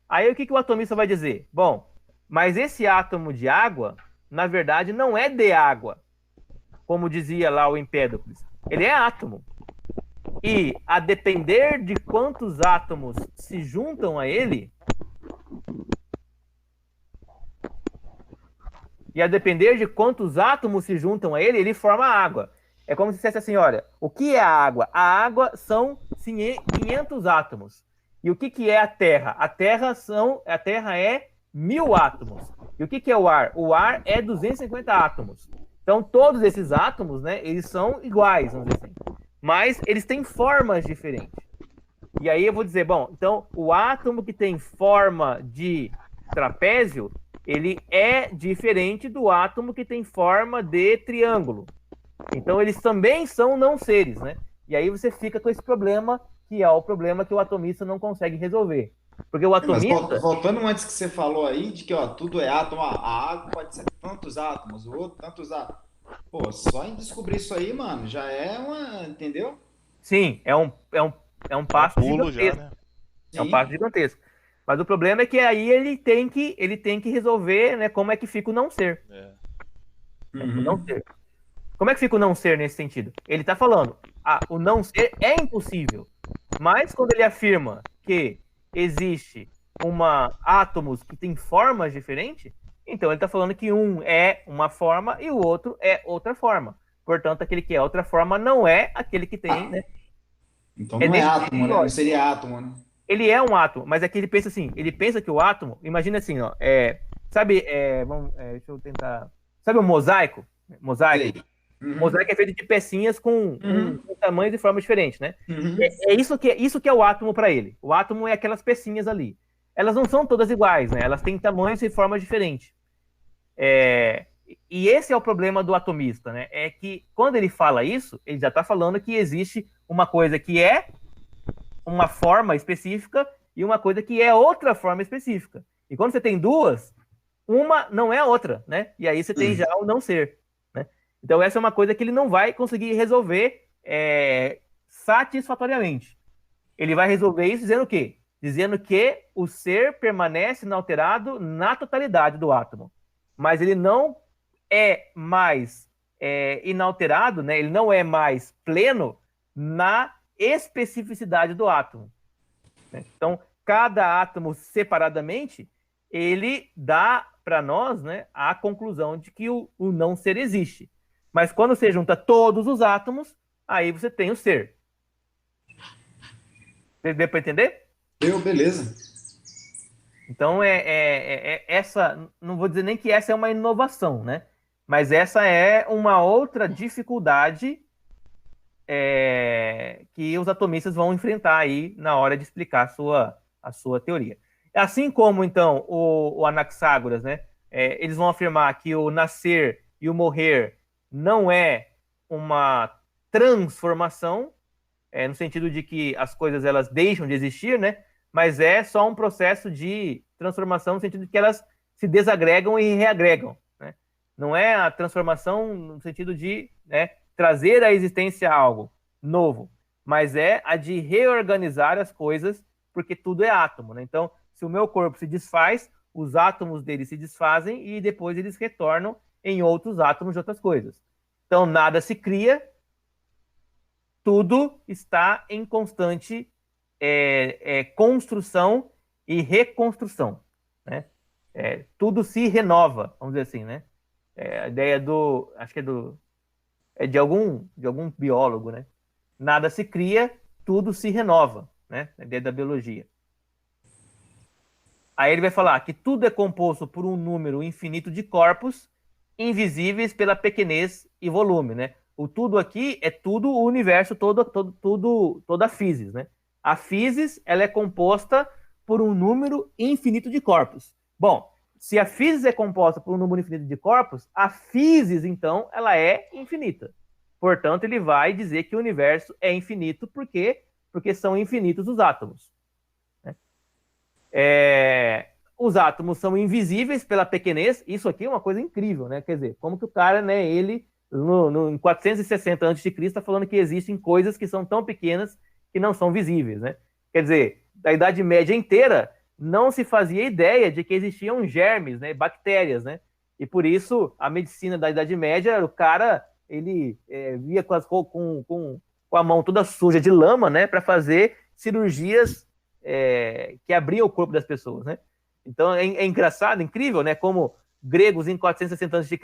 B: Aí o que o atomista vai dizer? Bom, mas esse átomo de água, na verdade, não é de água, como dizia lá o Empédocles. Ele é átomo. E a depender de quantos átomos se juntam a ele, ele forma água. É como se dissesse assim, olha, o que é a água? A água são 500 átomos. E o que é a Terra? A Terra é 1000 átomos. E o que é o ar? O ar é 250 átomos. Então, todos esses átomos, né, eles são iguais, vamos dizer assim. Mas eles têm formas diferentes. E aí eu vou dizer, bom, então o átomo que tem forma de trapézio, ele é diferente do átomo que tem forma de triângulo. Então eles também são não seres, né? E aí você fica com esse problema, que é o problema que o atomista não consegue resolver. Porque o atomista...
C: Mas voltando antes que você falou aí, de que ó, tudo é átomo, a água pode ser tantos átomos, o outro tantos átomos. Pô, só em descobrir isso aí, mano, já é uma, entendeu?
B: Sim, é um passo
A: pulo já,
B: gigantesco.
A: né?
B: É um
C: Sim.
B: passo gigantesco. Mas o problema é que aí ele tem que resolver, né, como é que fica o não ser.
A: É.
B: O não
C: Uhum.
B: ser. Como é que fica o não ser nesse sentido? Ele está falando, o não ser é impossível. Mas quando ele afirma que existe átomos que têm formas diferentes, então ele está falando que um é uma forma e o outro é outra forma. Portanto, aquele que é outra forma não é aquele que tem, né?
C: Então
B: É
C: não é
B: desse tipo de
C: átomo, né? Não
B: lógica.
C: seria átomo, né?
B: Ele é um átomo, mas é que ele pensa assim, ele pensa que o átomo, imagina assim, ó, sabe, deixa eu tentar, sabe o mosaico? Mosaico?
C: Sei.
B: O
C: Uhum.
B: mosaico é feito de pecinhas
C: Uhum.
B: com tamanhos e formas diferentes, né?
C: Uhum.
B: Isso que é o átomo para ele. O átomo é aquelas pecinhas ali. Elas não são todas iguais, né? Elas têm tamanhos e formas diferentes. E esse é o problema do atomista, né? É que quando ele fala isso, ele já está falando que existe uma coisa que é uma forma específica e uma coisa que é outra forma específica. E quando você tem duas, uma não é a outra, né? E aí você tem já o não ser, né? Então essa é uma coisa que ele não vai conseguir resolver satisfatoriamente. Ele vai resolver isso dizendo o quê? Dizendo que o ser permanece inalterado na totalidade do átomo. Mas ele não é mais inalterado, né? Ele não é mais pleno na especificidade do átomo, né? Então, cada átomo separadamente, ele dá para nós, né, a conclusão de que o não ser existe. Mas quando você junta todos os átomos, aí você tem o ser. Deu para entender?
C: Beleza.
B: Então, essa, não vou dizer nem que essa é uma inovação, né? Mas essa é uma outra dificuldade que os atomistas vão enfrentar aí na hora de explicar a sua teoria. Assim como, então, o Anaxágoras, né? Eles vão afirmar que o nascer e o morrer não é uma transformação, no sentido de que as coisas elas deixam de existir, né? Mas é só um processo de transformação no sentido de que elas se desagregam e reagregam, né? Não é a transformação no sentido de, né, trazer à existência algo novo, mas é a de reorganizar as coisas, porque tudo é átomo, né? Então, se o meu corpo se desfaz, os átomos dele se desfazem e depois eles retornam em outros átomos de outras coisas. Então, nada se cria, tudo está em constante construção e reconstrução, né? Tudo se renova, vamos dizer assim, né? A ideia acho que de algum biólogo, né? Nada se cria, tudo se renova, né? A ideia da biologia. Aí ele vai falar que tudo é composto por um número infinito de corpos invisíveis pela pequenez e volume, né? O tudo aqui é tudo o universo, toda a físis, né? A físis, ela é composta por um número infinito de corpos. Bom, se a físis é composta por um número infinito de corpos, a físis, então, ela é infinita. Portanto, ele vai dizer que o universo é infinito, porque são infinitos os átomos. Os átomos são invisíveis pela pequenez. Isso aqui é uma coisa incrível, né? Quer dizer, como que o cara, né, ele, em 460 a.C., está falando que existem coisas que são tão pequenas que não são visíveis, né? Quer dizer, da Idade Média inteira, não se fazia ideia de que existiam germes, né, bactérias, né? E por isso, a medicina da Idade Média, o cara, ele via com a mão toda suja de lama, né, para fazer cirurgias que abriam o corpo das pessoas, né? Então é engraçado, incrível, né? Como gregos em 460 a.C.,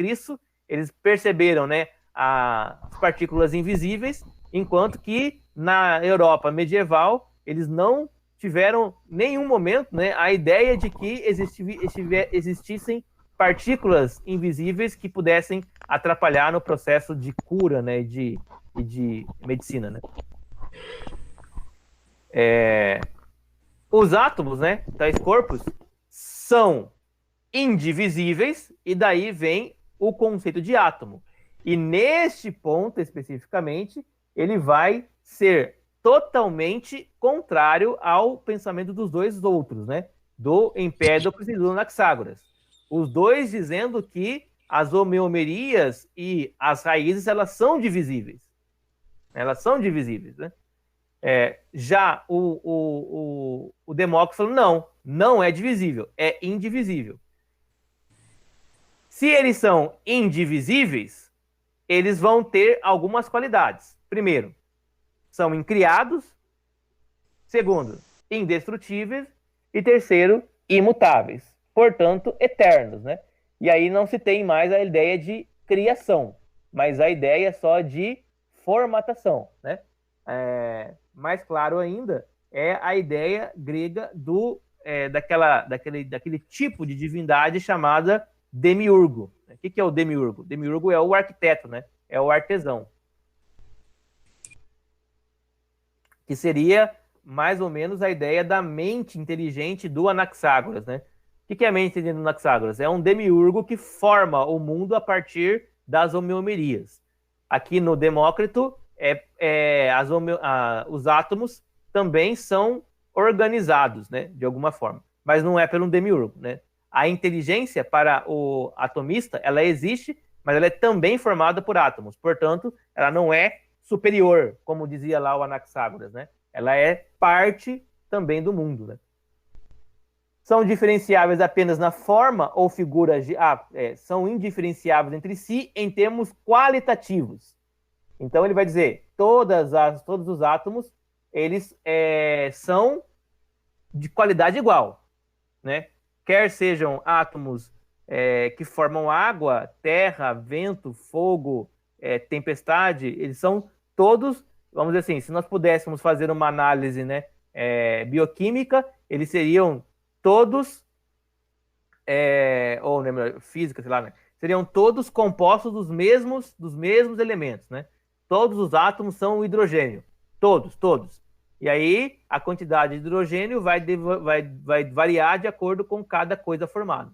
B: eles perceberam, né, as partículas invisíveis, enquanto que na Europa medieval eles não tiveram nenhum momento, né, a ideia de que existissem partículas invisíveis que pudessem atrapalhar no processo de cura, né, de medicina, né? Os átomos, né, tais corpos, são indivisíveis, e daí vem o conceito de átomo. E neste ponto, especificamente, ele vai ser totalmente contrário ao pensamento dos dois outros, né? Do Empédocles e do Anaxágoras. Os dois dizendo que as homeomerias e as raízes, elas são divisíveis. Elas são divisíveis, né? Já o Demócrito falou, não é divisível, é indivisível. Se eles são indivisíveis, eles vão ter algumas qualidades. Primeiro, são incriados. Segundo, indestrutíveis. E terceiro, imutáveis. Portanto, eternos, né? E aí não se tem mais a ideia de criação, mas a ideia só de formatação, né? Mais claro ainda é a ideia grega daquele tipo de divindade chamada demiurgo. O que é o demiurgo? Demiurgo é o arquiteto, né? É o artesão. Que seria mais ou menos a ideia da mente inteligente do Anaxágoras, né? O que é a mente inteligente do Anaxágoras? É um demiurgo que forma o mundo a partir das homeomerias. Aqui no Demócrito, os átomos também são organizados, né, de alguma forma, mas não é pelo demiurgo, né? A inteligência para o atomista, ela existe, mas ela é também formada por átomos. Portanto, ela não é superior, como dizia lá o Anaxágoras, né? Ela é parte também do mundo, né? São diferenciáveis apenas na forma ou figura, são indiferenciáveis entre si em termos qualitativos. Então ele vai dizer, todos os átomos, eles são de qualidade igual, né? Quer sejam átomos que formam água, terra, vento, fogo, tempestade, eles são todos, vamos dizer assim, se nós pudéssemos fazer uma análise, né, bioquímica, eles seriam todos, ou né, física, sei lá, né, seriam todos compostos dos mesmos elementos, né? Todos os átomos são hidrogênio, todos. E aí a quantidade de hidrogênio vai variar de acordo com cada coisa formada.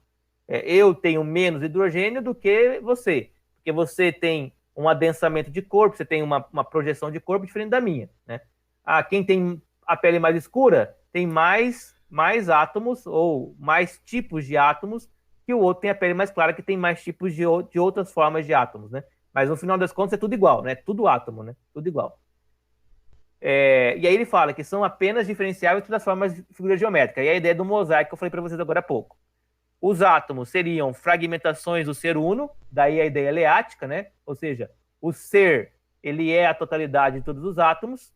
B: Eu tenho menos hidrogênio do que você, porque você tem um adensamento de corpo, você tem uma projeção de corpo diferente da minha, né? Quem tem a pele mais escura tem mais átomos ou mais tipos de átomos que o outro tem a pele mais clara, que tem mais tipos de outras formas de átomos, né? Mas no final das contas é tudo igual, né? Tudo átomo, né? Tudo igual. E aí ele fala que são apenas diferenciáveis das formas de figura geométrica. E a ideia do mosaico que eu falei para vocês agora há pouco. Os átomos seriam fragmentações do ser uno, daí a ideia eleática, né? Ou seja, o ser, ele é a totalidade de todos os átomos,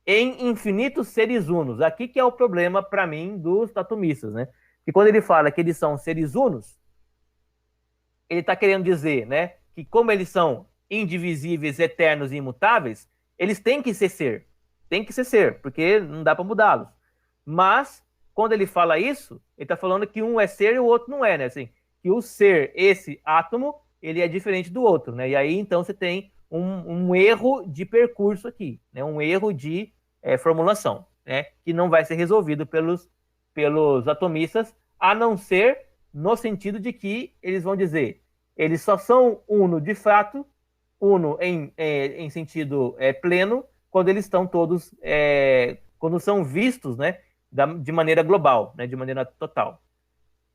B: em infinitos seres unos. Aqui que é o problema, para mim, dos atomistas, né? Que quando ele fala que eles são seres unos, ele está querendo dizer, né, que como eles são indivisíveis, eternos e imutáveis, eles têm que ser. Tem que ser, porque não dá para mudá-los. Mas, quando ele fala isso, ele está falando que um é ser e o outro não é, né? Assim, que o ser, esse átomo, ele é diferente do outro, né? E aí, então, você tem um erro de percurso aqui, né? Um erro de formulação, né? Que não vai ser resolvido pelos atomistas, a não ser no sentido de que eles vão dizer, eles só são uno de fato, uno em sentido pleno, quando eles estão todos, quando são vistos, né, de maneira global, né, de maneira total.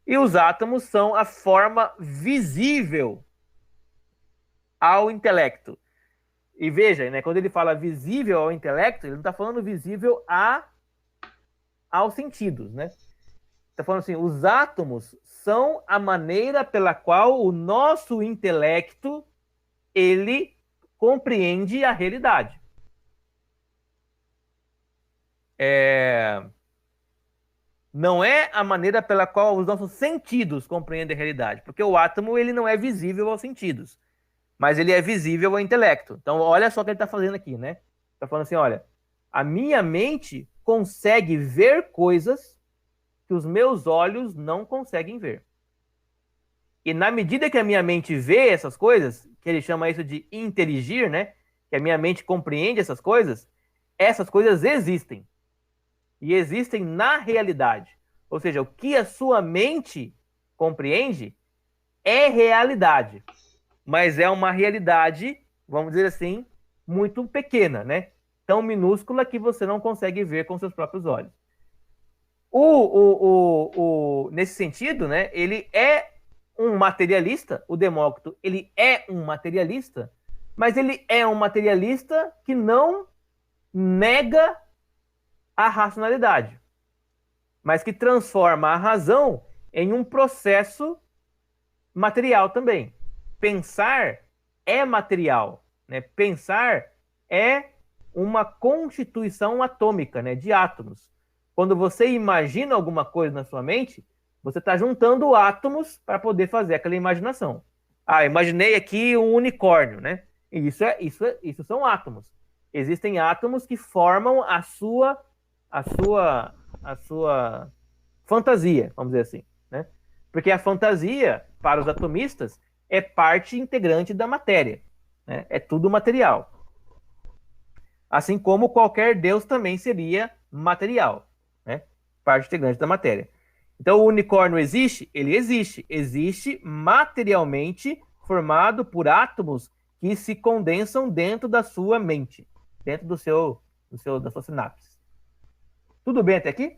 B: E os átomos são a forma visível ao intelecto. E veja, né, quando ele fala visível ao intelecto, ele não está falando visível aos sentidos, né? Está falando assim, os átomos são a maneira pela qual o nosso intelecto ele compreende a realidade. Não é a maneira pela qual os nossos sentidos compreendem a realidade, porque o átomo ele não é visível aos sentidos, mas ele é visível ao intelecto. Então, olha só o que ele está fazendo aqui, né? Está falando assim, olha, a minha mente consegue ver coisas que os meus olhos não conseguem ver. E na medida que a minha mente vê essas coisas, que ele chama isso de inteligir, né? Que a minha mente compreende essas coisas existem. E existem na realidade. Ou seja, o que a sua mente compreende é realidade. Mas é uma realidade, vamos dizer assim, muito pequena, né? Tão minúscula que você não consegue ver com seus próprios olhos. Nesse sentido, né, ele é um materialista, o Demócrito, ele é um materialista, mas ele é um materialista que não nega a racionalidade, mas que transforma a razão em um processo material também. Pensar é material, né? Pensar é uma constituição atômica, né, de átomos. Quando você imagina alguma coisa na sua mente, você está juntando átomos para poder fazer aquela imaginação. Imaginei aqui um unicórnio, né? E isso são átomos. Existem átomos que formam a sua fantasia, vamos dizer assim, né? Porque a fantasia, para os atomistas, é parte integrante da matéria, né? É tudo material. Assim como qualquer Deus também seria material, né? Parte integrante da matéria. Então, o unicórnio existe? Ele existe. Existe materialmente formado por átomos que se condensam dentro da sua mente, dentro da sua sinapse. Tudo bem até aqui?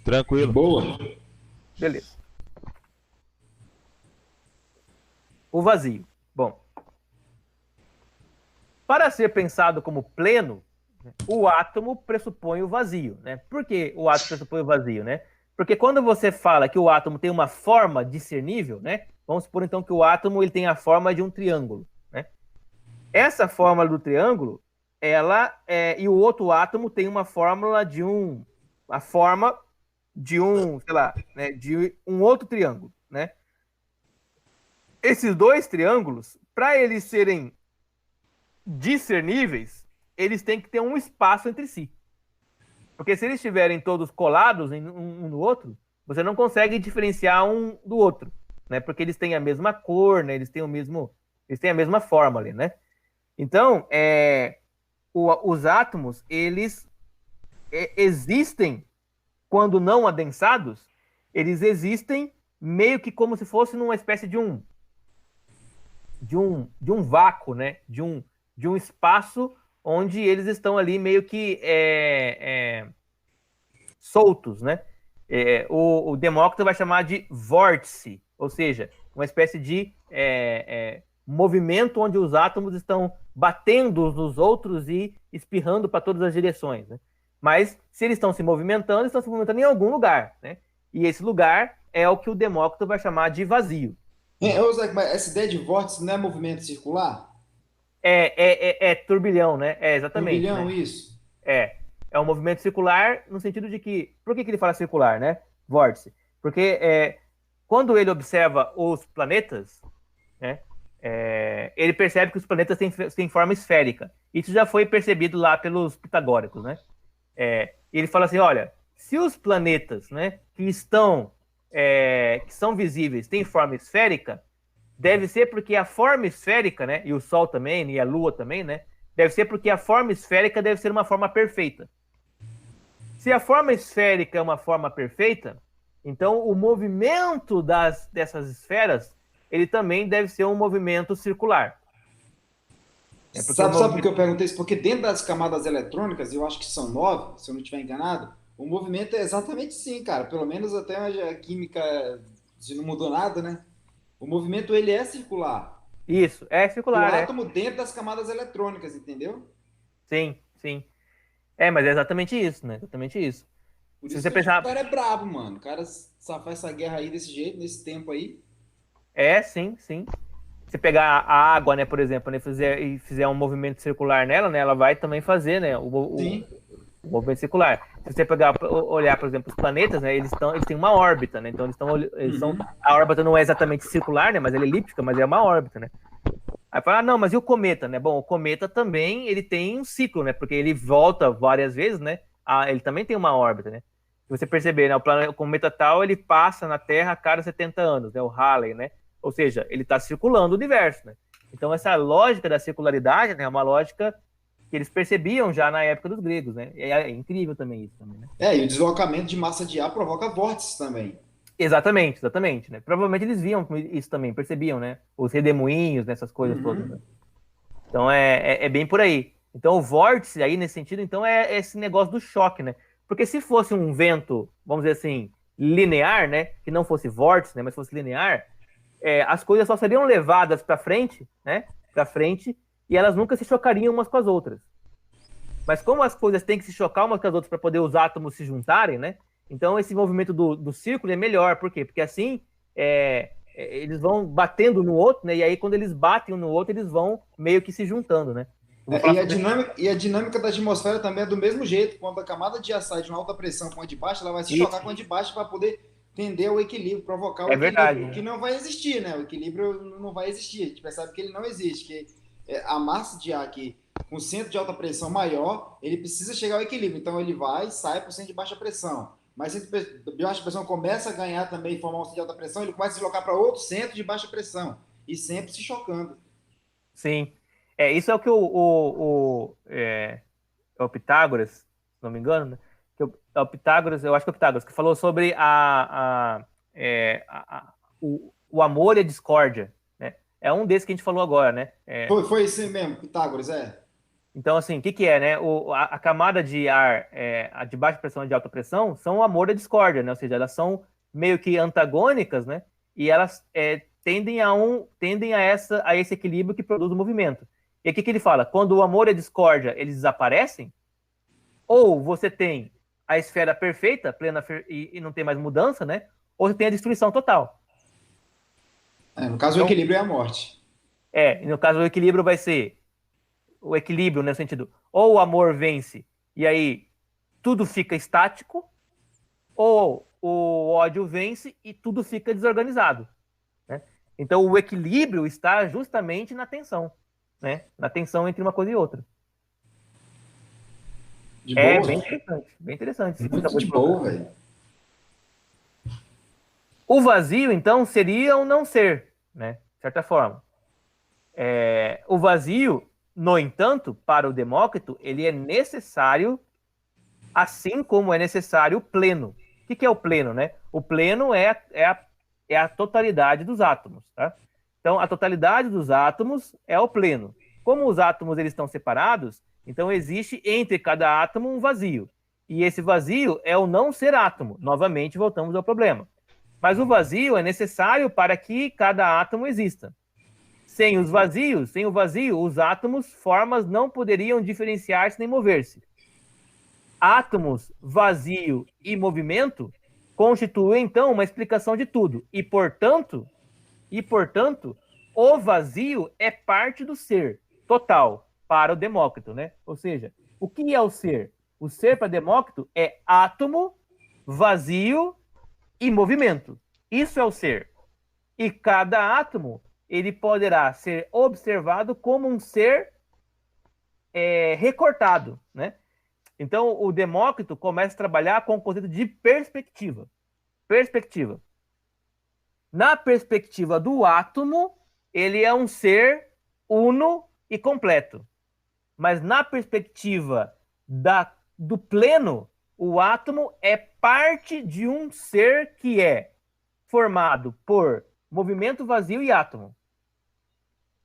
A: Tranquilo.
C: Boa.
B: Beleza. O vazio. Bom, para ser pensado como pleno, o átomo pressupõe o vazio, né? Por que o átomo pressupõe o vazio, né? Porque quando você fala que o átomo tem uma forma discernível, né? Vamos supor então que o átomo ele tem a forma de um triângulo, né? Essa fórmula do triângulo, e o outro átomo tem uma fórmula a forma de um, sei lá, né, de um outro triângulo, né? esses dois triângulos, para eles serem discerníveis, eles têm que ter um espaço entre si. Porque se eles estiverem todos colados um no outro, você não consegue diferenciar um do outro, né? Porque eles têm a mesma cor, né? Eles têm a mesma forma ali, né? Então, os átomos, eles existem quando não adensados, eles existem meio que como se fosse numa espécie de um vácuo, né? De um espaço onde eles estão ali meio que soltos, né? O Demócrito vai chamar de vórtice, ou seja, uma espécie de movimento onde os átomos estão batendo uns nos outros e espirrando para todas as direções, né? Mas se eles estão se movimentando em algum lugar, né? E esse lugar é o que o Demócrito vai chamar de vazio.
C: Mas essa ideia de vórtice não é movimento circular?
B: É turbilhão, né? Exatamente,
C: Turbilhão,
B: né?
C: isso?
B: É um movimento circular no sentido de que... Por que ele fala circular, né? Vórtice. Porque quando ele observa os planetas, né? Ele percebe que os planetas têm forma esférica. Isso já foi percebido lá pelos pitagóricos, né? Ele fala assim, olha, se os planetas, né, que são visíveis têm forma esférica, deve ser porque a forma esférica, né, e o Sol também, e a Lua também, né, deve ser porque a forma esférica deve ser uma forma perfeita. Se a forma esférica é uma forma perfeita, então o movimento dessas esferas, ele também deve ser um movimento circular.
C: Sabe por que eu perguntei isso? Porque dentro das camadas eletrônicas, eu acho que são 9, se eu não estiver enganado, o movimento é exatamente sim, cara. Pelo menos até a química, se não mudou nada, né? O movimento, ele é circular.
B: Isso, é
C: O
B: circular,
C: átomo dentro das camadas eletrônicas, entendeu?
B: Sim, sim. Mas é exatamente isso, né? Exatamente isso.
C: Por
B: Se
C: isso
B: você
C: que eu digo que o
B: pensar...
C: cara é brabo, mano. O cara safar essa guerra aí desse jeito, nesse tempo aí.
B: Sim, sim. Se pegar a água, né, por exemplo, né, fizer um movimento circular nela, né, ela vai também fazer, né,
C: Sim.
B: o movimento circular. Se você olhar, por exemplo, os planetas, né, eles têm uma órbita, né, então a órbita não é exatamente circular, né, mas ela é elíptica, mas é uma órbita, né. Aí fala, não, mas e o cometa, né? Bom, o cometa também, ele tem um ciclo, né, porque ele volta várias vezes, né, ele também tem uma órbita, né. Se você perceber, né, o cometa tal, ele passa na Terra a cada 70 anos, né, o Halley, né. Ou seja, ele está circulando o universo, né? Então, essa lógica da circularidade, né, é uma lógica que eles percebiam já na época dos gregos, né? É incrível também isso também, né?
C: E o deslocamento de massa de ar provoca vórtices também.
B: Exatamente, exatamente, né? Provavelmente eles viam isso também, percebiam, né? Os redemoinhos, nessas coisas todas, né? Então, é bem por aí. Então, o vórtice aí, nesse sentido, então, é esse negócio do choque, né? Porque se fosse um vento, vamos dizer assim, linear, né? Que não fosse vórtice, né? Mas fosse linear, as coisas só seriam levadas para frente, né? Para frente, e elas nunca se chocariam umas com as outras. Mas como as coisas têm que se chocar umas com as outras para poder os átomos se juntarem, né? Então esse movimento do círculo é melhor. Por quê? Porque assim eles vão batendo no outro, né? E aí quando eles batem um no outro, eles vão meio que se juntando, né?
C: E a dinâmica da atmosfera também é do mesmo jeito. Quando a camada de ar sai de uma alta pressão com a de baixo, ela vai se chocar com a de baixo para poder tender o equilíbrio, provocar o equilíbrio,
B: verdade,
C: que não vai existir, né? O equilíbrio não vai existir. A gente percebe que ele não existe, que a massa de ar aqui, com centro de alta pressão maior, ele precisa chegar ao equilíbrio. Então ele vai e sai para o centro de baixa pressão. Mas se o de baixa pressão começa a ganhar também, formar um centro de alta pressão, ele começa a se deslocar para outro centro de baixa pressão. E sempre se chocando.
B: Sim. Isso é o que é o Pitágoras, se não me engano, né? É o Pitágoras, eu acho que é o Pitágoras, que falou sobre o amor e a discórdia, né? É um desses que a gente falou agora, né?
C: Foi isso mesmo, Pitágoras,
B: Então, assim, o que é, né? A camada de ar a de baixa pressão e de alta pressão são o amor e a discórdia, né? Ou seja, elas são meio que antagônicas, né? E elas tendem a esse equilíbrio que produz o movimento. E aqui que ele fala, quando o amor e a discórdia eles desaparecem, ou você tem a esfera perfeita, plena e não tem mais mudança, né? Ou você tem a destruição total.
C: No caso, então, o equilíbrio é a morte.
B: No caso, o equilíbrio vai ser o equilíbrio, no sentido, ou o amor vence e aí tudo fica estático, ou o ódio vence e tudo fica desorganizado, né? Então, o equilíbrio está justamente na tensão, né? Na tensão entre uma coisa e outra.
C: De boa?
B: Bem interessante.
C: Muito de boa, velho.
B: O vazio, então, seria o não ser, né? De certa forma. O vazio, no entanto, para o Demócrito, ele é necessário, assim como é necessário o pleno. O que é o pleno, né? O pleno é a totalidade dos átomos, tá? Então, a totalidade dos átomos é o pleno. Como os átomos eles estão separados, então existe entre cada átomo um vazio. E esse vazio é o não ser átomo. Novamente, voltamos ao problema. Mas o vazio é necessário para que cada átomo exista. Sem o vazio, os átomos, formas, não poderiam diferenciar-se nem mover-se. Átomos, vazio e movimento constituem, então, uma explicação de tudo. E, portanto, o vazio é parte do ser total para o Demócrito, né? Ou seja, o que é o ser? O ser para Demócrito é átomo, vazio e movimento. Isso é o ser. E cada átomo ele poderá ser observado como um ser recortado, né? Então, o Demócrito começa a trabalhar com o conceito de perspectiva. Perspectiva. Na perspectiva do átomo, ele é um ser uno e completo. Mas na perspectiva do pleno, o átomo é parte de um ser que é formado por movimento, vazio e átomo.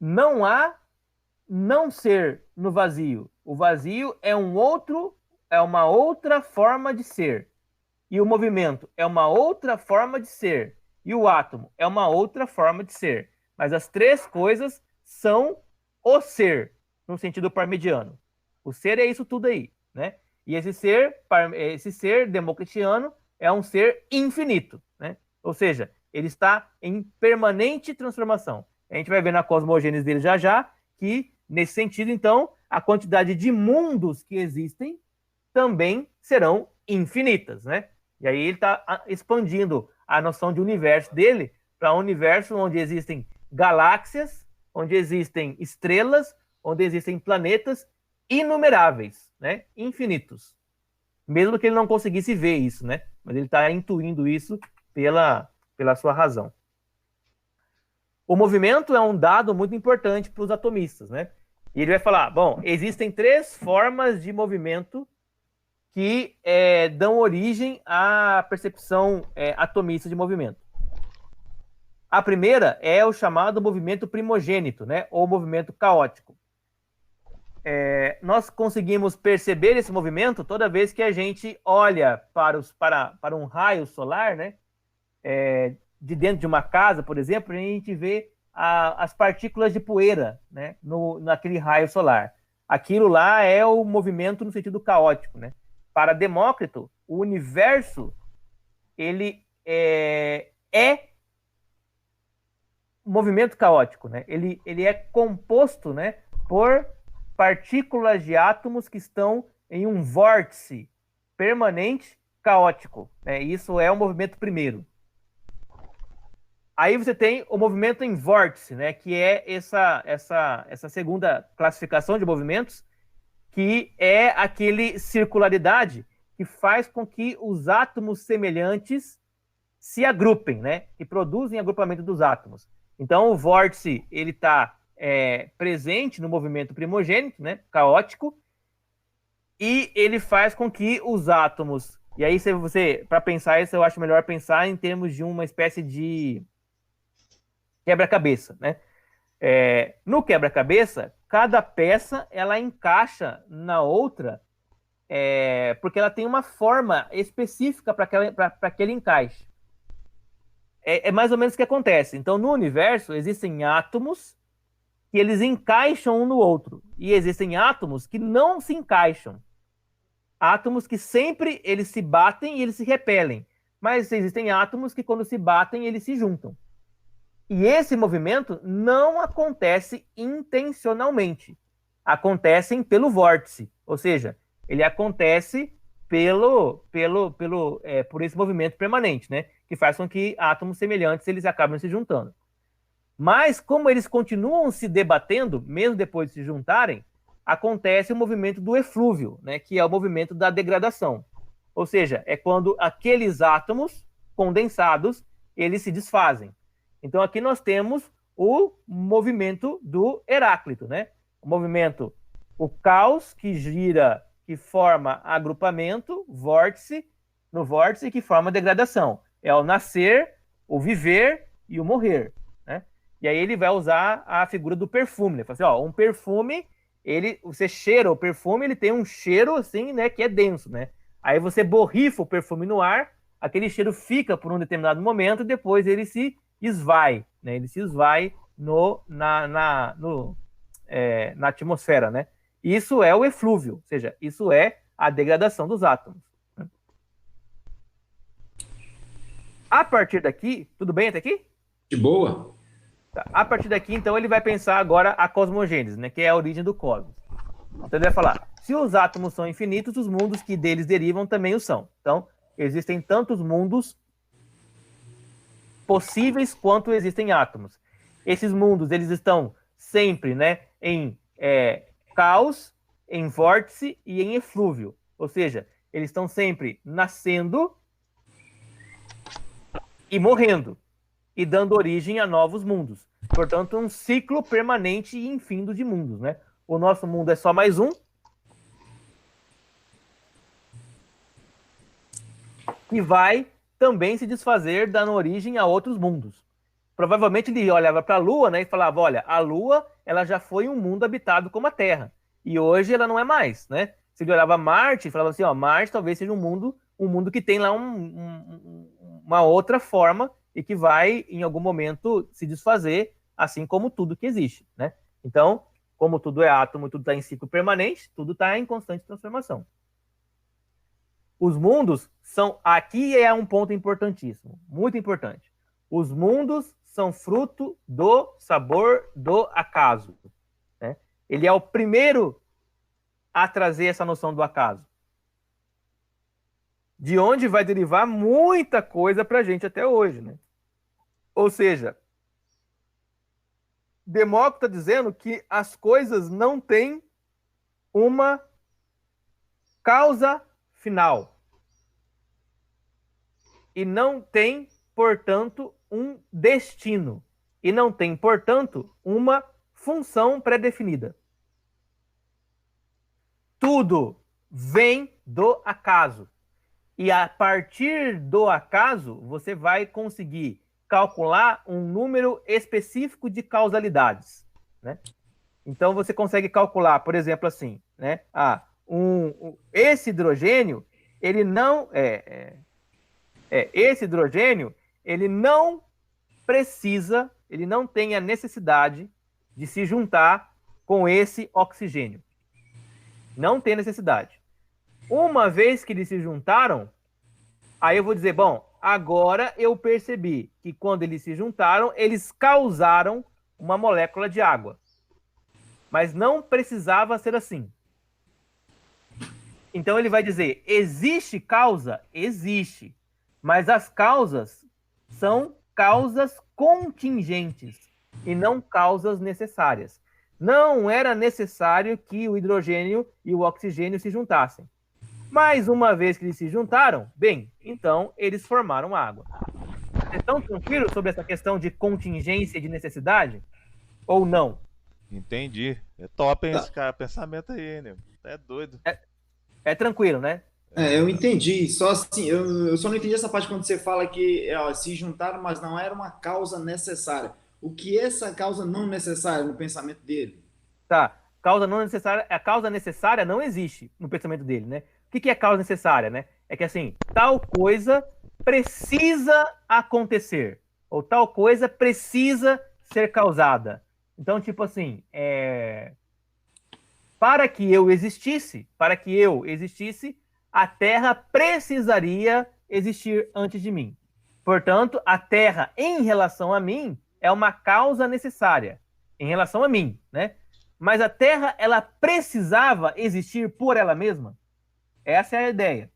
B: Não há não ser no vazio. O vazio é uma outra forma de ser. E o movimento é uma outra forma de ser. E o átomo é uma outra forma de ser. Mas as três coisas são o ser, no sentido parmediano. O ser é isso tudo aí, né? E esse ser democristiano é um ser infinito, né? Ou seja, ele está em permanente transformação. A gente vai ver na cosmogênese dele já, que, nesse sentido, então, a quantidade de mundos que existem também serão infinitas, né? E aí ele está expandindo a noção de universo dele para um universo onde existem galáxias, onde existem estrelas, onde existem planetas inumeráveis, né? Infinitos. Mesmo que ele não conseguisse ver isso, né? Mas ele está intuindo isso pela sua razão. O movimento é um dado muito importante para os atomistas, né? E ele vai falar, bom, existem três formas de movimento que dão origem à percepção atomista de movimento. A primeira é o chamado movimento primogênito, né? Ou movimento caótico. Nós conseguimos perceber esse movimento toda vez que a gente olha para um raio solar, né? De dentro de uma casa, por exemplo, a gente vê as partículas de poeira, né? Naquele raio solar. Aquilo lá é o movimento no sentido caótico, né? Para Demócrito, o universo ele é movimento caótico, né? Ele é composto, né, por partículas de átomos que estão em um vórtice permanente caótico, né? Isso é o movimento primeiro. Aí você tem o movimento em vórtice, né, que é essa segunda classificação de movimentos, que é aquele circularidade que faz com que os átomos semelhantes se agrupem, né, e produzem agrupamento dos átomos. Então, o vórtice ele está presente no movimento primogênito, né, caótico, e ele faz com que os átomos... E aí, para pensar isso, eu acho melhor pensar em termos de uma espécie de quebra-cabeça, né? No quebra-cabeça, cada peça ela encaixa na outra porque ela tem uma forma específica para aquele encaixe. É mais ou menos o que acontece. Então, no universo, existem átomos que eles encaixam um no outro. E existem átomos que não se encaixam. Átomos que sempre eles se batem e eles se repelem. Mas existem átomos que, quando se batem, eles se juntam. E esse movimento não acontece intencionalmente. Acontecem pelo vórtice. Ou seja, ele acontece por esse movimento permanente, né? Que faz com que átomos semelhantes eles acabem se juntando. Mas, como eles continuam se debatendo, mesmo depois de se juntarem, acontece o movimento do eflúvio, né, que é o movimento da degradação. Ou seja, é quando aqueles átomos condensados, eles se desfazem. Então, aqui nós temos o movimento do Heráclito, né? O movimento, o caos que gira, que forma agrupamento, vórtice, no vórtice que forma degradação. É o nascer, o viver e o morrer, né? E aí ele vai usar a figura do perfume. Ele fala assim, ó, um perfume, você cheira o perfume, ele tem um cheiro assim, né, que é denso, né? Aí você borrifa o perfume no ar, aquele cheiro fica por um determinado momento e depois ele se esvai, né? Ele se esvai na atmosfera, né? Isso é o eflúvio, ou seja, isso é a degradação dos átomos. A partir daqui, tudo bem até aqui?
C: De boa.
B: A partir daqui, então, ele vai pensar agora a cosmogênese, né, que é a origem do cosmos. Então ele vai falar, se os átomos são infinitos, os mundos que deles derivam também o são. Então, existem tantos mundos possíveis quanto existem átomos. Esses mundos, eles estão sempre, né, em caos, em vórtice e em eflúvio. Ou seja, eles estão sempre nascendo e morrendo, e dando origem a novos mundos. Portanto, um ciclo permanente e infindo de mundos, né? O nosso mundo é só mais um, que vai também se desfazer, dando origem a outros mundos. Provavelmente ele olhava para a Lua, né, e falava, olha, a Lua ela já foi um mundo habitado como a Terra, e hoje ela não é mais, né? Se ele olhava Marte, falava assim, ó, Marte talvez seja um mundo que tem lá uma outra forma e que vai, em algum momento, se desfazer, assim como tudo que existe, né? Então, como tudo é átomo, tudo está em ciclo permanente, tudo está em constante transformação. Os mundos são... Aqui é um ponto importantíssimo, muito importante. Os mundos são fruto do sabor do acaso, né? Ele é o primeiro a trazer essa noção do acaso. De onde vai derivar muita coisa para a gente até hoje, né? Ou seja, Demócrito está dizendo que as coisas não têm uma causa final. E não tem, portanto, um destino. E não tem, portanto, uma função pré-definida. Tudo vem do acaso. E a partir do acaso, você vai conseguir calcular um número específico de causalidades, né? Então, você consegue calcular, por exemplo, assim, né? Esse hidrogênio, ele não... esse hidrogênio, ele não precisa, ele não tem a necessidade de se juntar com esse oxigênio. Não tem necessidade. Uma vez que eles se juntaram, aí eu vou dizer, bom, agora eu percebi que quando eles se juntaram, eles causaram uma molécula de água. Mas não precisava ser assim. Então ele vai dizer, existe causa? Existe. Mas as causas são causas contingentes e não causas necessárias. Não era necessário que o hidrogênio e o oxigênio se juntassem. Mas uma vez que eles se juntaram, bem, então eles formaram água. Vocês estão tranquilos sobre essa questão de contingência e de necessidade? Ou não?
A: Entendi. É top, hein, esse cara, pensamento aí, né? É doido.
B: É tranquilo, né?
C: Eu entendi. Só assim, eu só não entendi essa parte quando você fala que se juntaram, mas não era uma causa necessária. O que é essa causa não necessária no pensamento dele?
B: Tá. Causa não necessária, a causa necessária não existe no pensamento dele, né? O que é causa necessária, né? É que assim, tal coisa precisa acontecer, ou tal coisa precisa ser causada. Então, tipo assim, para que eu existisse, a Terra precisaria existir antes de mim. Portanto, a Terra, em relação a mim, é uma causa necessária. Em relação a mim, né? Mas a Terra, ela precisava existir por ela mesma? Essa é a ideia.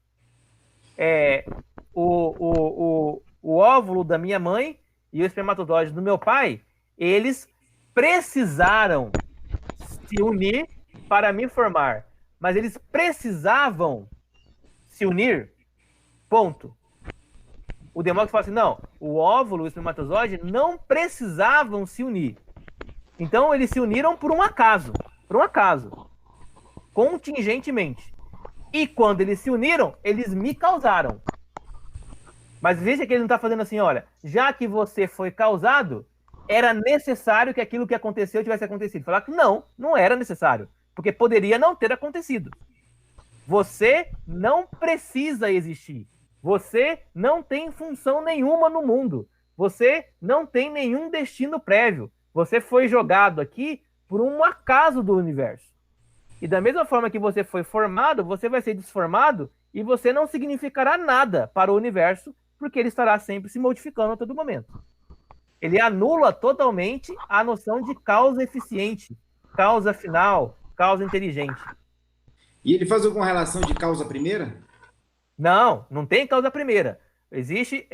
B: O óvulo da minha mãe e o espermatozoide do meu pai, eles precisaram se unir para me formar. Mas eles precisavam se unir, ponto. O Demócrito fala assim, não, o óvulo e o espermatozoide não precisavam se unir. Então, eles se uniram por um acaso, contingentemente. E quando eles se uniram, eles me causaram. Mas veja que ele não está fazendo assim, olha, já que você foi causado, era necessário que aquilo que aconteceu tivesse acontecido. Falar que não era necessário, porque poderia não ter acontecido. Você não precisa existir. Você não tem função nenhuma no mundo. Você não tem nenhum destino prévio. Você foi jogado aqui por um acaso do universo. E da mesma forma que você foi formado, você vai ser desformado e você não significará nada para o universo, porque ele estará sempre se modificando a todo momento. Ele anula totalmente a noção de causa eficiente, causa final, causa inteligente.
C: E ele faz alguma relação de causa primeira?
B: Não tem causa primeira. Existe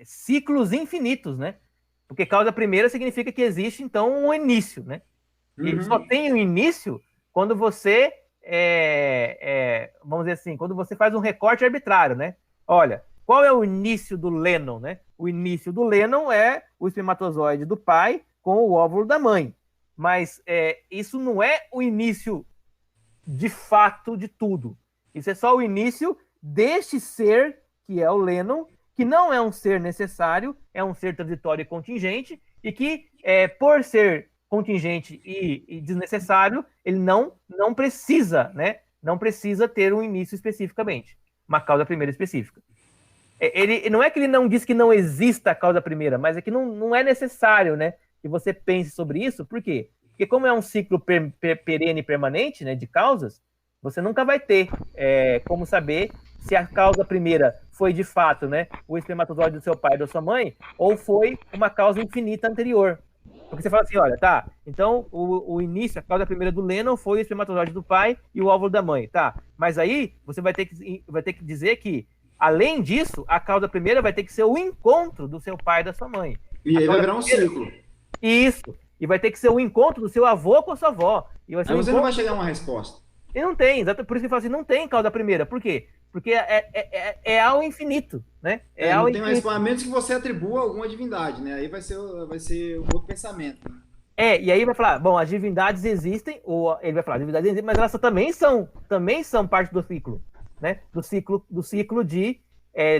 B: ciclos infinitos, né? Porque causa primeira significa que existe, então, um início, né? E só tem um início quando você, vamos dizer assim, quando você faz um recorte arbitrário, né? Olha, qual é o início do Lennon, né? O início do Lennon é o espermatozoide do pai com o óvulo da mãe. Mas isso não é o início de fato de tudo. Isso é só o início deste ser, que é o Lennon, que não é um ser necessário, é um ser transitório e contingente, e que, por ser contingente e desnecessário, ele não precisa, né? Não precisa ter um início especificamente, uma causa primeira específica. Ele não é que ele não diz que não exista a causa primeira, mas é que não é necessário, né, que você pense sobre isso. Por quê? Porque como é um ciclo perene e permanente, né, de causas, você nunca vai ter como saber se a causa primeira foi de fato, né, o espermatozoide do seu pai ou da sua mãe, ou foi uma causa infinita anterior. Porque você fala assim, olha, tá, então o início, a causa primeira do Lennon foi o espermatozoide do pai e o óvulo da mãe, tá? Mas aí você vai ter que dizer que, além disso, a causa primeira vai ter que ser o encontro do seu pai e da sua mãe.
C: E aí vai virar um ciclo.
B: Isso. E vai ter que ser o encontro do seu avô com a sua avó. E vai ser
C: aí você não vai chegar a uma resposta.
B: E não tem, exato. Por isso que eu falo assim, não tem causa primeira. Por quê? Porque é ao infinito, né?
C: Não tem mais, a menos que você atribua alguma divindade, né? Aí vai ser um outro pensamento. Né?
B: E aí vai falar, bom, as divindades existem, ou ele vai falar, as divindades existem, mas elas também são parte do ciclo, né? Do ciclo de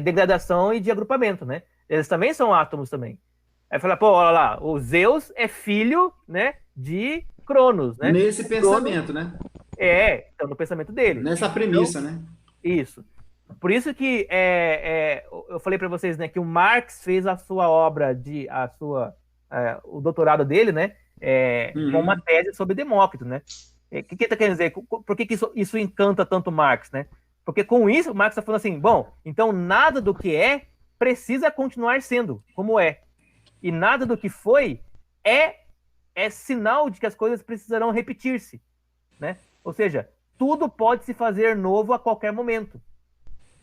B: degradação e de agrupamento, né? Eles também são átomos também. Aí fala, pô, olha lá, o Zeus é filho, né, de Cronos, né?
C: Nesse pensamento, né?
B: Então no pensamento dele.
C: Nessa premissa, então, né?
B: Isso. Por isso que eu falei para vocês, né, que o Marx fez a sua obra, o doutorado dele, né, com uma tese sobre Demócrito, né? O que ele está querendo dizer? Por que isso encanta tanto Marx, né? Porque com isso o Marx está falando assim, bom, então nada do que precisa continuar sendo como é. E nada do que foi é sinal de que as coisas precisarão repetir-se, né? Ou seja, tudo pode se fazer novo a qualquer momento.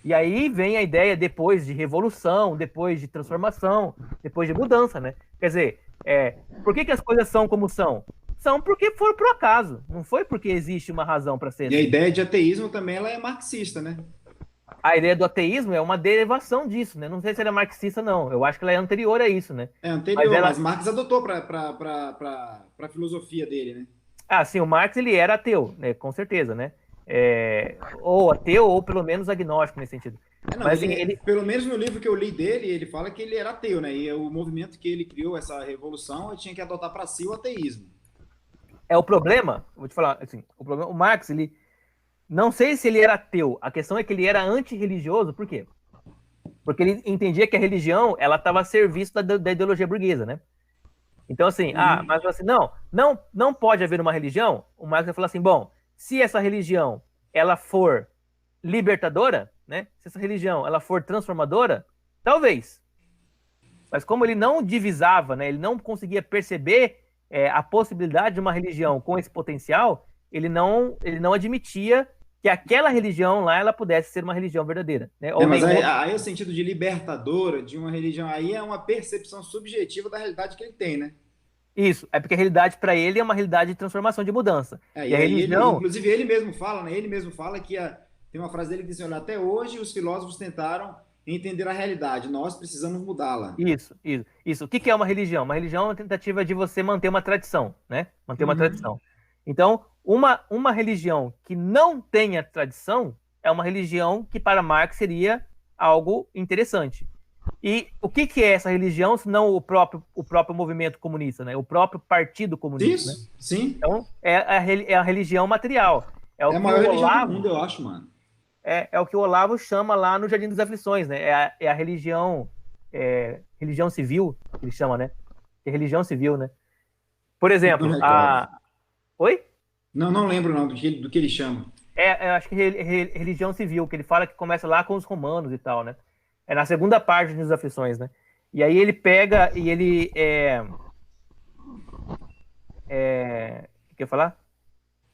B: E aí vem a ideia depois de revolução, depois de transformação, depois de mudança, né? Quer dizer, por que as coisas são como são? São porque foram por acaso, não foi porque existe uma razão para ser.
C: E a ideia de ateísmo também ela é marxista, né?
B: A ideia do ateísmo é uma derivação disso, né? Não sei se ela é marxista, não. Eu acho que ela é anterior a isso, né?
C: É anterior, mas Marx adotou para a filosofia dele, né?
B: Ah, sim, o Marx ele era ateu, né? Com certeza, né? Ou ateu, ou pelo menos agnóstico nesse sentido.
C: Mas pelo menos no livro que eu li dele, ele fala que ele era ateu, né? E o movimento que ele criou, essa revolução, ele tinha que adotar para si o ateísmo.
B: O problema, vou te falar assim, o Marx, ele não sei se ele era ateu, a questão é que ele era antirreligioso, por quê? Porque ele entendia que a religião, ela estava a serviço da ideologia burguesa, né? Então, assim, mas assim, não pode haver uma religião. O Marx vai falar assim, bom, se essa religião, ela for libertadora, né? Se essa religião, ela for transformadora, talvez. Mas como ele não divisava, né? Ele não conseguia perceber a possibilidade de uma religião com esse potencial, ele não admitia que aquela religião lá ela pudesse ser uma religião verdadeira, né? Ou
C: Mas
B: negou.
C: aí o sentido de libertadora de uma religião aí é uma percepção subjetiva da realidade que ele tem, né?
B: Isso, é porque a realidade para ele é uma realidade de transformação, de mudança. E
C: E
B: a
C: aí
B: religião,
C: inclusive ele mesmo fala, né? Ele mesmo fala que tem uma frase dele que diz assim, olha, até hoje os filósofos tentaram entender a realidade, nós precisamos mudá-la.
B: isso. O que que é uma religião? Uma religião é uma tentativa de você manter uma tradição, né? Manter uma
C: Uhum.
B: tradição. Então, uma religião que não tenha tradição é uma religião que para Marx seria algo interessante. E o que que é essa religião, se não o próprio movimento comunista, né? O próprio partido comunista, né?
C: Isso, sim.
B: Então, é a religião material. É o
C: É a
B: que
C: maior
B: o
C: religião do
B: Olavo
C: mundo, eu acho, mano.
B: é o que o Olavo chama lá no Jardim das Aflições, né? É a religião civil, que ele chama, né? É religião civil, né? Por
C: Não
B: exemplo,
C: recordo.
B: Oi?
C: Não lembro não do que ele chama.
B: Eu acho que religião civil, que ele fala que começa lá com os romanos e tal, né? É na segunda parte das Aflições, né? E aí ele pega e ele... O que eu ia falar?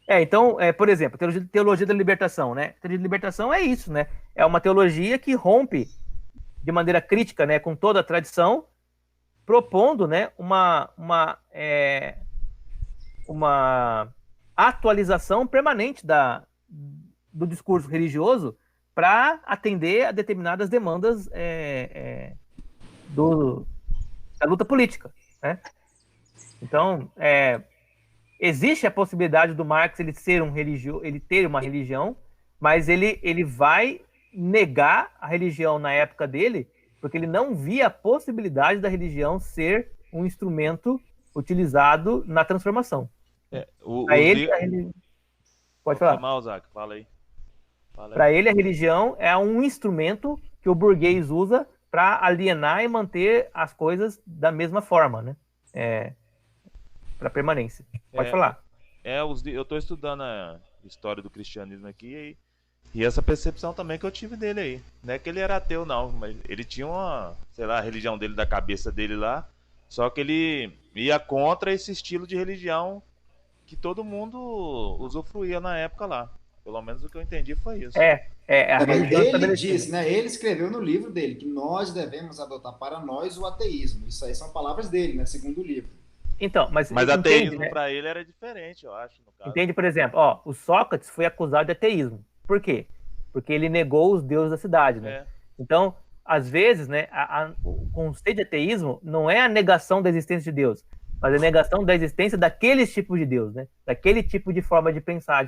B: Então, por exemplo, teologia da libertação, né? Teologia da libertação é isso, né? É uma teologia que rompe de maneira crítica, né, com toda a tradição, propondo, né, uma atualização permanente do discurso religioso para atender a determinadas demandas da luta política, né? Então, existe a possibilidade do Marx ele ter uma religião, mas ele vai negar a religião na época dele, porque ele não via a possibilidade da religião ser um instrumento utilizado na transformação. Para
A: Os
B: ele,
A: livros.
B: pode
A: Foi
B: falar.
A: mal, Zac, fala aí. Fala aí.
B: Para ele, a religião é um instrumento que o burguês usa para alienar e manter as coisas da mesma forma, né? Para permanência. Pode
A: É,
B: falar.
A: eu estou estudando a história do cristianismo aqui e essa percepção também que eu tive dele aí. Não é que ele era ateu, não, mas ele tinha uma, sei lá, a religião dele da cabeça dele lá, só que ele ia contra esse estilo de religião que todo mundo usufruía na época lá. Pelo menos o que eu entendi foi isso.
B: A
C: Mas
B: religião
C: ele
B: estabelecida.
C: disse, né? Ele escreveu no livro dele que nós devemos adotar para nós o ateísmo. Isso aí são palavras dele, né? Segundo o livro.
B: Então, mas
A: Mas
B: entende,
A: ateísmo
B: né?
A: para ele era diferente, eu acho, no caso.
B: Entende, por exemplo, o Sócrates foi acusado de ateísmo. Por quê? Porque ele negou os deuses da cidade, né?
A: É.
B: Então, às vezes, né, o conceito de ateísmo não é a negação da existência de Deus, mas a negação da existência daqueles tipos de Deus, né? Daquele tipo de forma de pensar,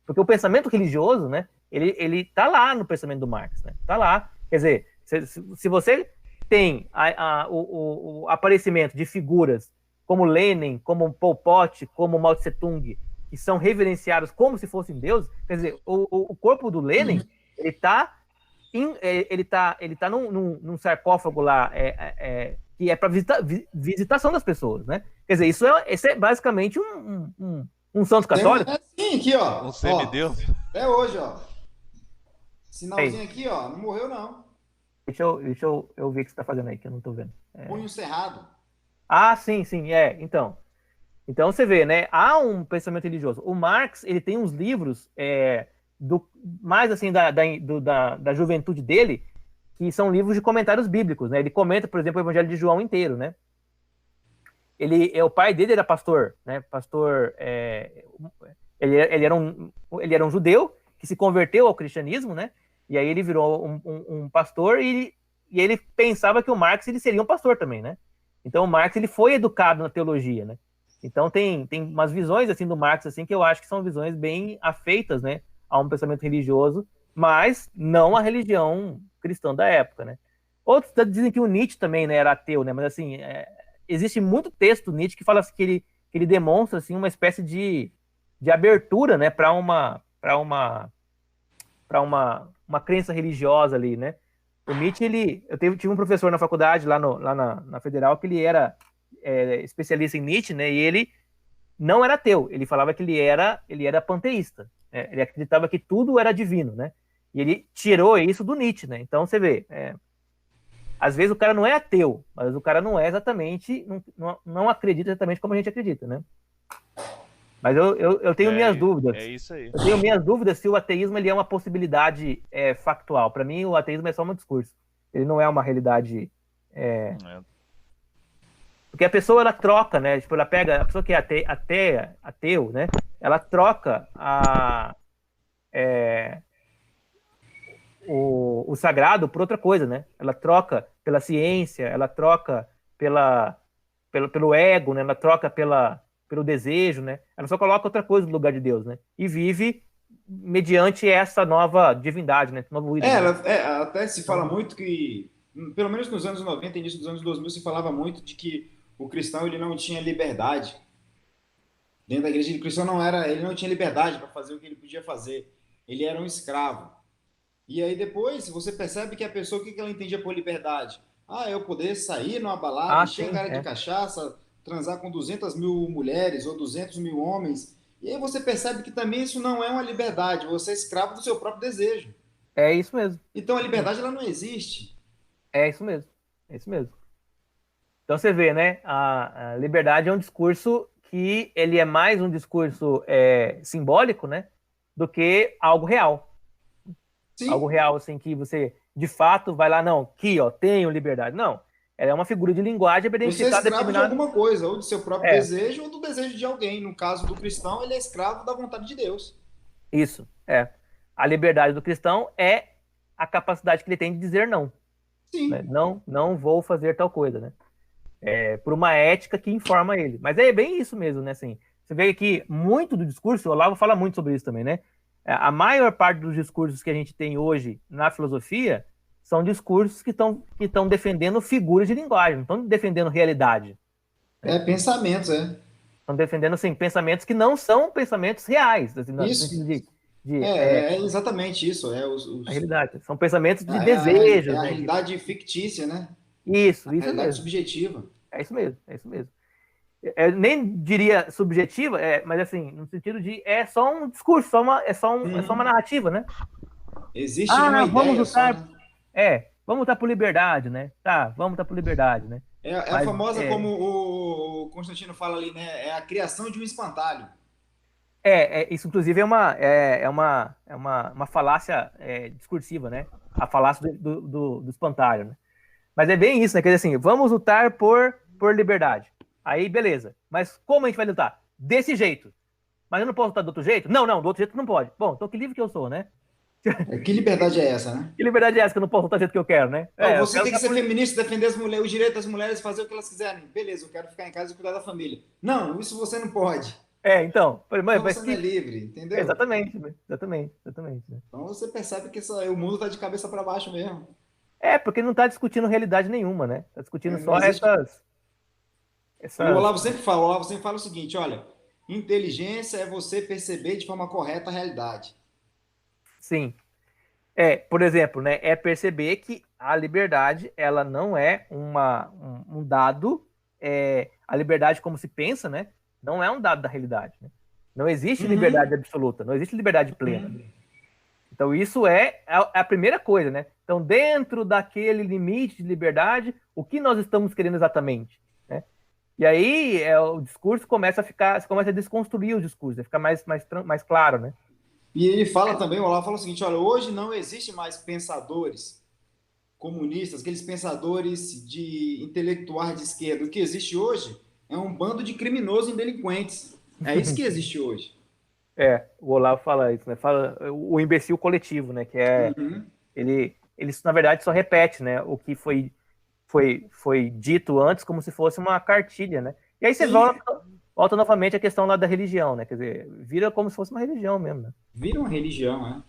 B: porque o pensamento religioso, né, ele tá lá no pensamento do Marx, né? Tá lá. Quer dizer, se você tem o aparecimento de figuras como Lenin, como Pol Pot, como Mao Tse Tung, que são reverenciados como se fossem deuses, quer dizer, o corpo do Lenin, ele tá num sarcófago lá, que é para visitação das pessoas, né? Quer dizer, isso é basicamente um santo católico.
C: Sim, aqui, ó.
A: Um semideus.
C: Até hoje, ó. Sinalzinho aqui, ó. Não morreu, não.
B: Deixa eu ver o que você está fazendo aí, que eu não estou vendo.
C: Punho cerrado.
B: Ah, sim, então. Então você vê, né? Há um pensamento religioso. O Marx, ele tem uns livros mais assim da juventude dele, que são livros de comentários bíblicos, né? Ele comenta, por exemplo, o Evangelho de João inteiro, né? O pai dele era pastor, né? Pastor, ele era um judeu que se converteu ao cristianismo, né? E aí ele virou um pastor e ele pensava que o Marx ele seria um pastor também, né? Então o Marx ele foi educado na teologia, né? Então tem umas visões assim do Marx assim que eu acho que são visões bem afeitas, né, a um pensamento religioso, mas não a religião cristã da época, né? Outros dizem que o Nietzsche também, né, era ateu, né? Mas assim, existe muito texto do Nietzsche que fala assim, que ele demonstra assim uma espécie de abertura, né, para uma crença religiosa ali, né? O Nietzsche, eu tive um professor na faculdade, lá na Federal, que ele era especialista em Nietzsche, né? E ele não era ateu, ele falava que ele era panteísta, né? Ele acreditava que tudo era divino, né? E ele tirou isso do Nietzsche, né? Então você vê, às vezes o cara não é ateu, mas o cara não é exatamente, não acredita exatamente como a gente acredita, né? Mas eu tenho minhas dúvidas.
A: É isso aí.
B: Eu tenho minhas dúvidas se o ateísmo ele é uma possibilidade factual. Para mim, o ateísmo é só um discurso. Ele não é uma realidade. Porque a pessoa, ela troca, né? Tipo, ela pega a pessoa que é ateu, né? Ela troca o sagrado por outra coisa, né? Ela troca pela ciência, ela troca pelo ego, né? Ela troca pelo desejo, né? Ela só coloca outra coisa no lugar de Deus, né? E vive mediante essa nova divindade, né? Novo ídolo,
C: até se fala muito que, pelo menos nos anos 90, início dos anos 2000, se falava muito de que o cristão ele não tinha liberdade. Dentro da igreja, o cristão ele não tinha liberdade para fazer o que ele podia fazer. Ele era um escravo. E aí depois você percebe que a pessoa, o que ela entendia por liberdade? Eu poder sair numa balada, encher a cara de cachaça, transar com 200 mil mulheres ou 200 mil homens. E aí você percebe que também isso não é uma liberdade. Você é escravo do seu próprio desejo.
B: É isso mesmo.
C: Então a liberdade ela não existe.
B: É isso mesmo. É isso mesmo. Então você vê, né? A liberdade é um discurso que ele é mais um discurso simbólico, né? Do que algo real.
C: Sim.
B: Algo real, assim, que você, de fato, vai lá, não, aqui, ó, tenho liberdade. Não, ela é uma figura de linguagem para identificar
C: você é escravo de alguma coisa, ou do seu próprio desejo, ou do desejo de alguém. No caso do cristão, ele é escravo da vontade de Deus.
B: Isso, A liberdade do cristão é a capacidade que ele tem de dizer não.
C: Sim.
B: Né? Não vou fazer tal coisa, né? Por uma ética que informa ele. Mas é bem isso mesmo, né? Assim, você vê que muito do discurso, o Olavo fala muito sobre isso também, né? A maior parte dos discursos que a gente tem hoje na filosofia são discursos que estão defendendo figuras de linguagem, não estão defendendo realidade.
C: Pensamentos,
B: Estão defendendo, assim, pensamentos que não são pensamentos reais. Assim,
C: isso. Exatamente isso.
B: A realidade. São pensamentos de desejos.
C: A realidade fictícia, né?
B: Isso
C: realidade
B: mesmo.
C: Subjetiva.
B: É isso mesmo. Eu nem diria subjetiva, mas assim, no sentido de só um discurso, é só uma narrativa, né?
C: Existe uma
B: vamos
C: ideia
B: lutar,
C: só, né?
B: Vamos lutar por liberdade, né? Tá, vamos lutar por liberdade, né?
C: A famosa, como o Constantino fala ali, né? É a criação de um espantalho.
B: Isso inclusive é uma falácia discursiva, né? A falácia do espantalho, né? Mas é bem isso, né? Quer dizer assim, vamos lutar por liberdade. Aí, beleza. Mas como a gente vai lutar? Desse jeito. Mas eu não posso lutar do outro jeito? Não, do outro jeito não pode. Bom, então que livre que eu sou, né?
C: Que liberdade é essa, né?
B: Que liberdade é essa que eu não posso lutar do jeito que eu quero, né?
C: Você tem que ser feminista, defender o direito das mulheres, fazer o que elas quiserem. Beleza, eu quero ficar em casa e cuidar da família. Não, isso você não pode.
B: Então.
C: Mas você não é livre, entendeu?
B: Exatamente. Né?
C: Então você percebe que o mundo está de cabeça para baixo mesmo.
B: Porque não está discutindo realidade nenhuma, né? Está discutindo só
C: O Olavo sempre fala o seguinte, olha, inteligência é você perceber de forma correta a realidade.
B: Sim. Por exemplo, né, perceber que a liberdade, ela não é um dado, a liberdade como se pensa, né, não é um dado da realidade. Né? Não existe liberdade absoluta, não existe liberdade plena. Então, isso é a primeira coisa, né? Então, dentro daquele limite de liberdade, o que nós estamos querendo exatamente? Né? E aí, o discurso começa a desconstruir o discurso, a ficar mais claro, né?
C: E ele fala também, o Olavo fala o seguinte, olha, hoje não existe mais pensadores comunistas, aqueles pensadores de intelectuais de esquerda. O que existe hoje é um bando de criminosos e delinquentes. É isso que existe hoje.
B: O Olavo fala isso, né? Fala o imbecil coletivo, né? Que ele na verdade só repete, né? O que foi dito antes como se fosse uma cartilha, né? E aí você volta novamente a questão lá da religião, né? Quer dizer, vira como se fosse uma religião mesmo, né?
C: Vira uma religião, né?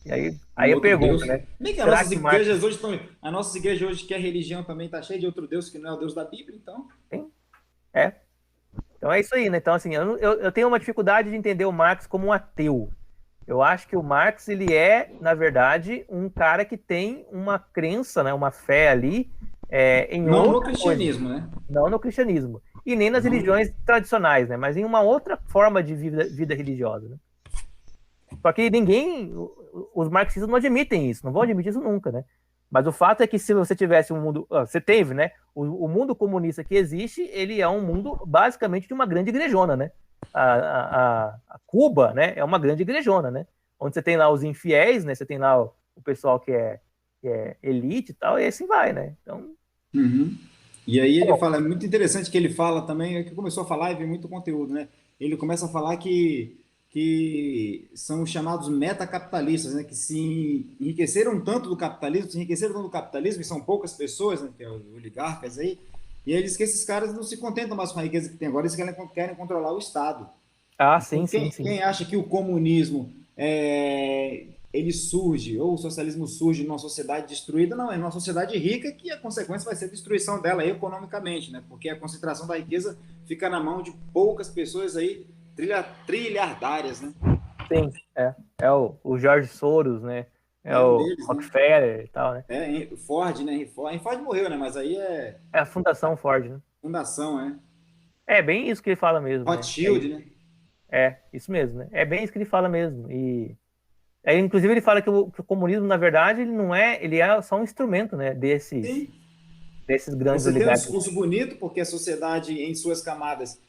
B: E aí eu pergunto, né?
C: Bem que as nossas igrejas hoje estão... A nossa igreja hoje, que é religião, também está cheia de outro Deus que não é o Deus da Bíblia, então...
B: Então é isso aí, né? Então, assim, eu tenho uma dificuldade de entender o Marx como um ateu. Eu acho que o Marx, ele é, na verdade, um cara que tem uma crença, né? Uma fé ali em
C: não no cristianismo, né?
B: Não no cristianismo. E nem nas religiões tradicionais, né? Mas em uma outra forma de vida religiosa, né? Só que os marxistas não admitem isso, não vão admitir isso nunca, né? Mas o fato é que se você tivesse um mundo... Você teve, né? O mundo comunista que existe, ele é um mundo basicamente de uma grande igrejona, né? a Cuba, né, é uma grande igrejona, né? Onde você tem lá os infiéis, né? Você tem lá o pessoal que é elite e tal, e assim vai, né? Então,
C: Uhum. E aí ele
B: bom,
C: fala, é muito interessante que ele fala também, é que começou a falar e veio muito conteúdo, né? Ele começa a falar que são os chamados metacapitalistas, né? Que se enriqueceram tanto do capitalismo, se enriqueceram tanto do capitalismo, e são poucas pessoas, né? Que é os oligarcas aí, e ele diz que esses caras não se contentam mais com a riqueza que tem agora, eles querem controlar o Estado. Então,
B: sim, sim, sim.
C: quem acha que o comunismo ele surge, ou o socialismo surge numa sociedade destruída, não, é numa sociedade rica que a consequência vai ser a destruição dela economicamente, né? Porque a concentração da riqueza fica na mão de poucas pessoas aí, trilhardárias, né?
B: Sim, é o George Soros, né? É
C: É um
B: o
C: deles, né?
B: Rockefeller e tal, né?
C: Ford, né? Ford morreu, né? Mas aí é
B: É a Fundação Ford, né?
C: fundação, é.
B: É bem isso que ele fala mesmo, né?
C: Rothschild, né?
B: Isso mesmo, né? É bem isso que ele fala mesmo. E aí, inclusive, ele fala que o comunismo, na verdade, ele é só um instrumento, né?
C: Sim.
B: Desses grandes
C: Você tem um
B: oligarcas.
C: discurso bonito, porque a sociedade, em suas camadas,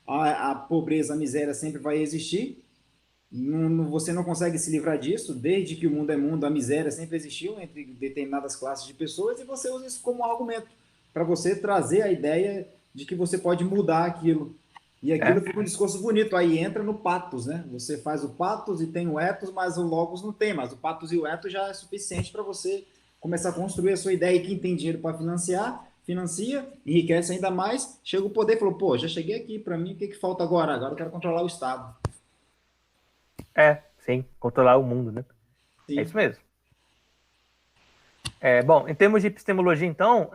C: a pobreza, a miséria sempre vai existir. Você não consegue se livrar disso, desde que o mundo é mundo, a miséria sempre existiu entre determinadas classes de pessoas, e você usa isso como argumento para você trazer a ideia de que você pode mudar aquilo. E aquilo
B: É,
C: fica um discurso bonito. Aí entra no patos, né? Você faz o patos e tem o ethos, mas o logos não tem. Mas o patos e o ethos já é suficiente para você começar a construir a sua ideia. E quem tem dinheiro para financiar, financia, enriquece ainda mais. Chega o poder e falou: pô, já cheguei aqui, para mim, o que falta agora? Agora eu quero controlar o Estado.
B: sim, controlar o mundo, né? É isso
C: Sim.
B: mesmo. Bom, em termos de epistemologia, então,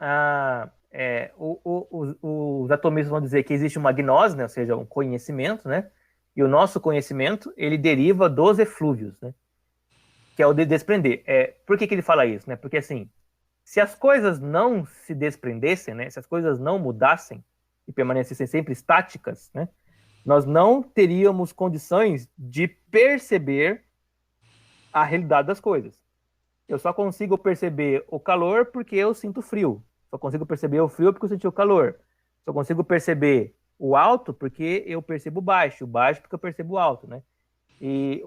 B: os atomistas vão dizer que existe uma gnose, né? Ou seja, um conhecimento, né? E o nosso conhecimento, ele deriva dos eflúvios, né? Que é o de desprender. Por que ele fala isso, né? Porque, assim, se as coisas não se desprendessem, né? Se as coisas não mudassem e permanecessem sempre estáticas, né? Nós não teríamos condições de perceber a realidade das coisas. Eu só consigo perceber o calor porque eu sinto frio. Só consigo perceber o frio porque eu senti o calor. Só consigo perceber o alto porque eu percebo o baixo porque eu percebo o alto, né? E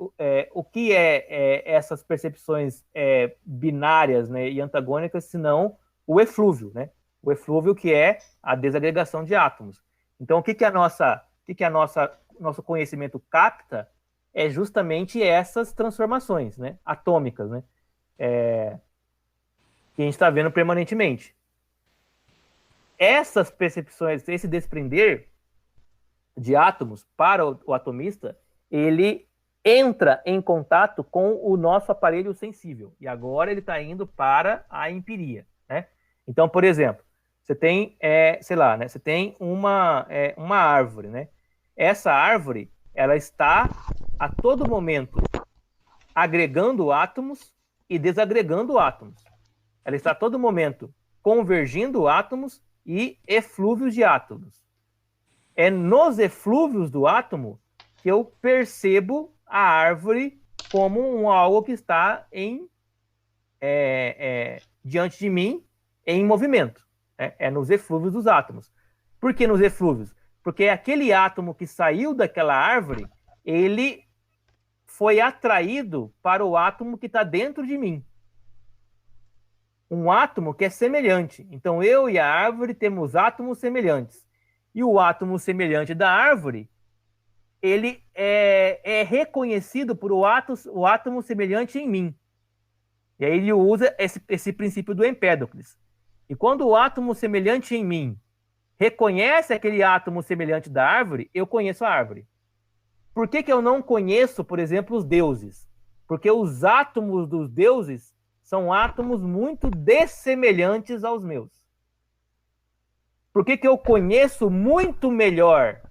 B: o que essas percepções binárias, né, e antagônicas, senão o eflúvio, né? O eflúvio que é a desagregação de átomos. Então, o que nosso conhecimento capta é justamente essas transformações, né, atômicas, né, que a gente está vendo permanentemente. Essas percepções, esse desprender de átomos para o atomista, ele entra em contato com o nosso aparelho sensível. E agora ele está indo para a empiria, né? Então, por exemplo, você tem, sei lá, né? Você tem uma árvore, né? Essa árvore, ela está a todo momento agregando átomos e desagregando átomos. Ela está a todo momento convergindo átomos e eflúvios de átomos. É nos eflúvios do átomo que eu percebo a árvore como algo que está diante de mim em movimento. É nos eflúvios dos átomos. Por que nos eflúvios? Porque aquele átomo que saiu daquela árvore, ele foi atraído para o átomo que está dentro de mim. Um átomo que é semelhante. Então, eu e a árvore temos átomos semelhantes. E o átomo semelhante da árvore, ele é reconhecido por o átomo semelhante em mim. E aí ele usa esse princípio do Empédocles. E quando o átomo semelhante em mim reconhece aquele átomo semelhante da árvore, eu conheço a árvore. Por que eu não conheço, por exemplo, os deuses? Porque os átomos dos deuses são átomos muito dessemelhantes aos meus. Por que eu conheço muito melhor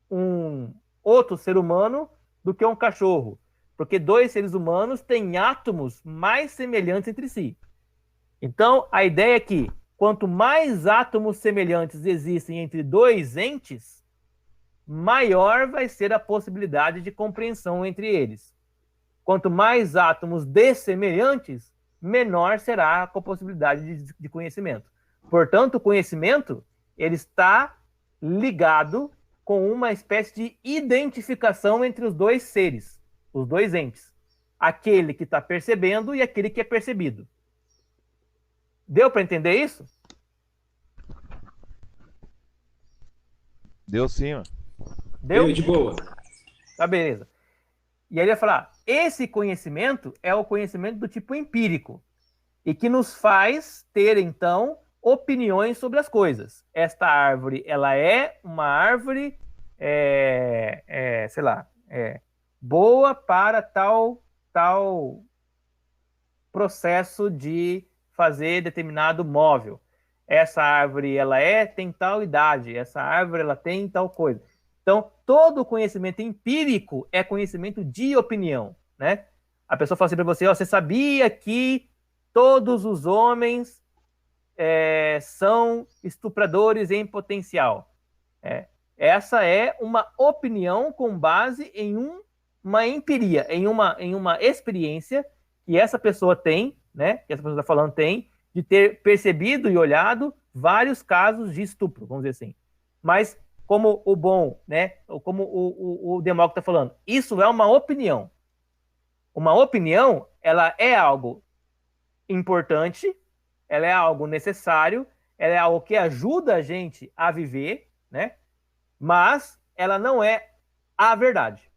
B: um outro ser humano do que um cachorro? Porque dois seres humanos têm átomos mais semelhantes entre si. Então, a ideia é que quanto mais átomos semelhantes existem entre dois entes, maior vai ser a possibilidade de compreensão entre eles. Quanto mais átomos dessemelhantes, menor será a possibilidade de conhecimento. Portanto, o conhecimento ele está ligado com uma espécie de identificação entre os dois seres, os dois entes. Aquele que está percebendo e aquele que é percebido. Deu para entender isso?
A: Deu sim, mano.
B: Deu?
C: De boa.
B: Tá, beleza. E aí ele vai falar, esse conhecimento é o conhecimento do tipo empírico e que nos faz ter, então, opiniões sobre as coisas. Esta árvore, ela é uma árvore, sei lá, boa para tal processo de fazer determinado móvel. Essa árvore, ela tem tal idade, essa árvore, ela tem tal coisa. Então, todo conhecimento empírico é conhecimento de opinião, né? A pessoa fala assim para você, você sabia que todos os homens são estupradores em potencial? Essa é uma opinião com base em uma empiria, em uma experiência que essa pessoa tem, né? Que essa pessoa está falando tem, de ter percebido e olhado vários casos de estupro, vamos dizer assim. Mas como o bom, né? Como o Demócrito está falando, isso é uma opinião. Uma opinião, ela é algo importante, ela é algo necessário, ela é algo que ajuda a gente a viver, né? Mas ela não é a verdade.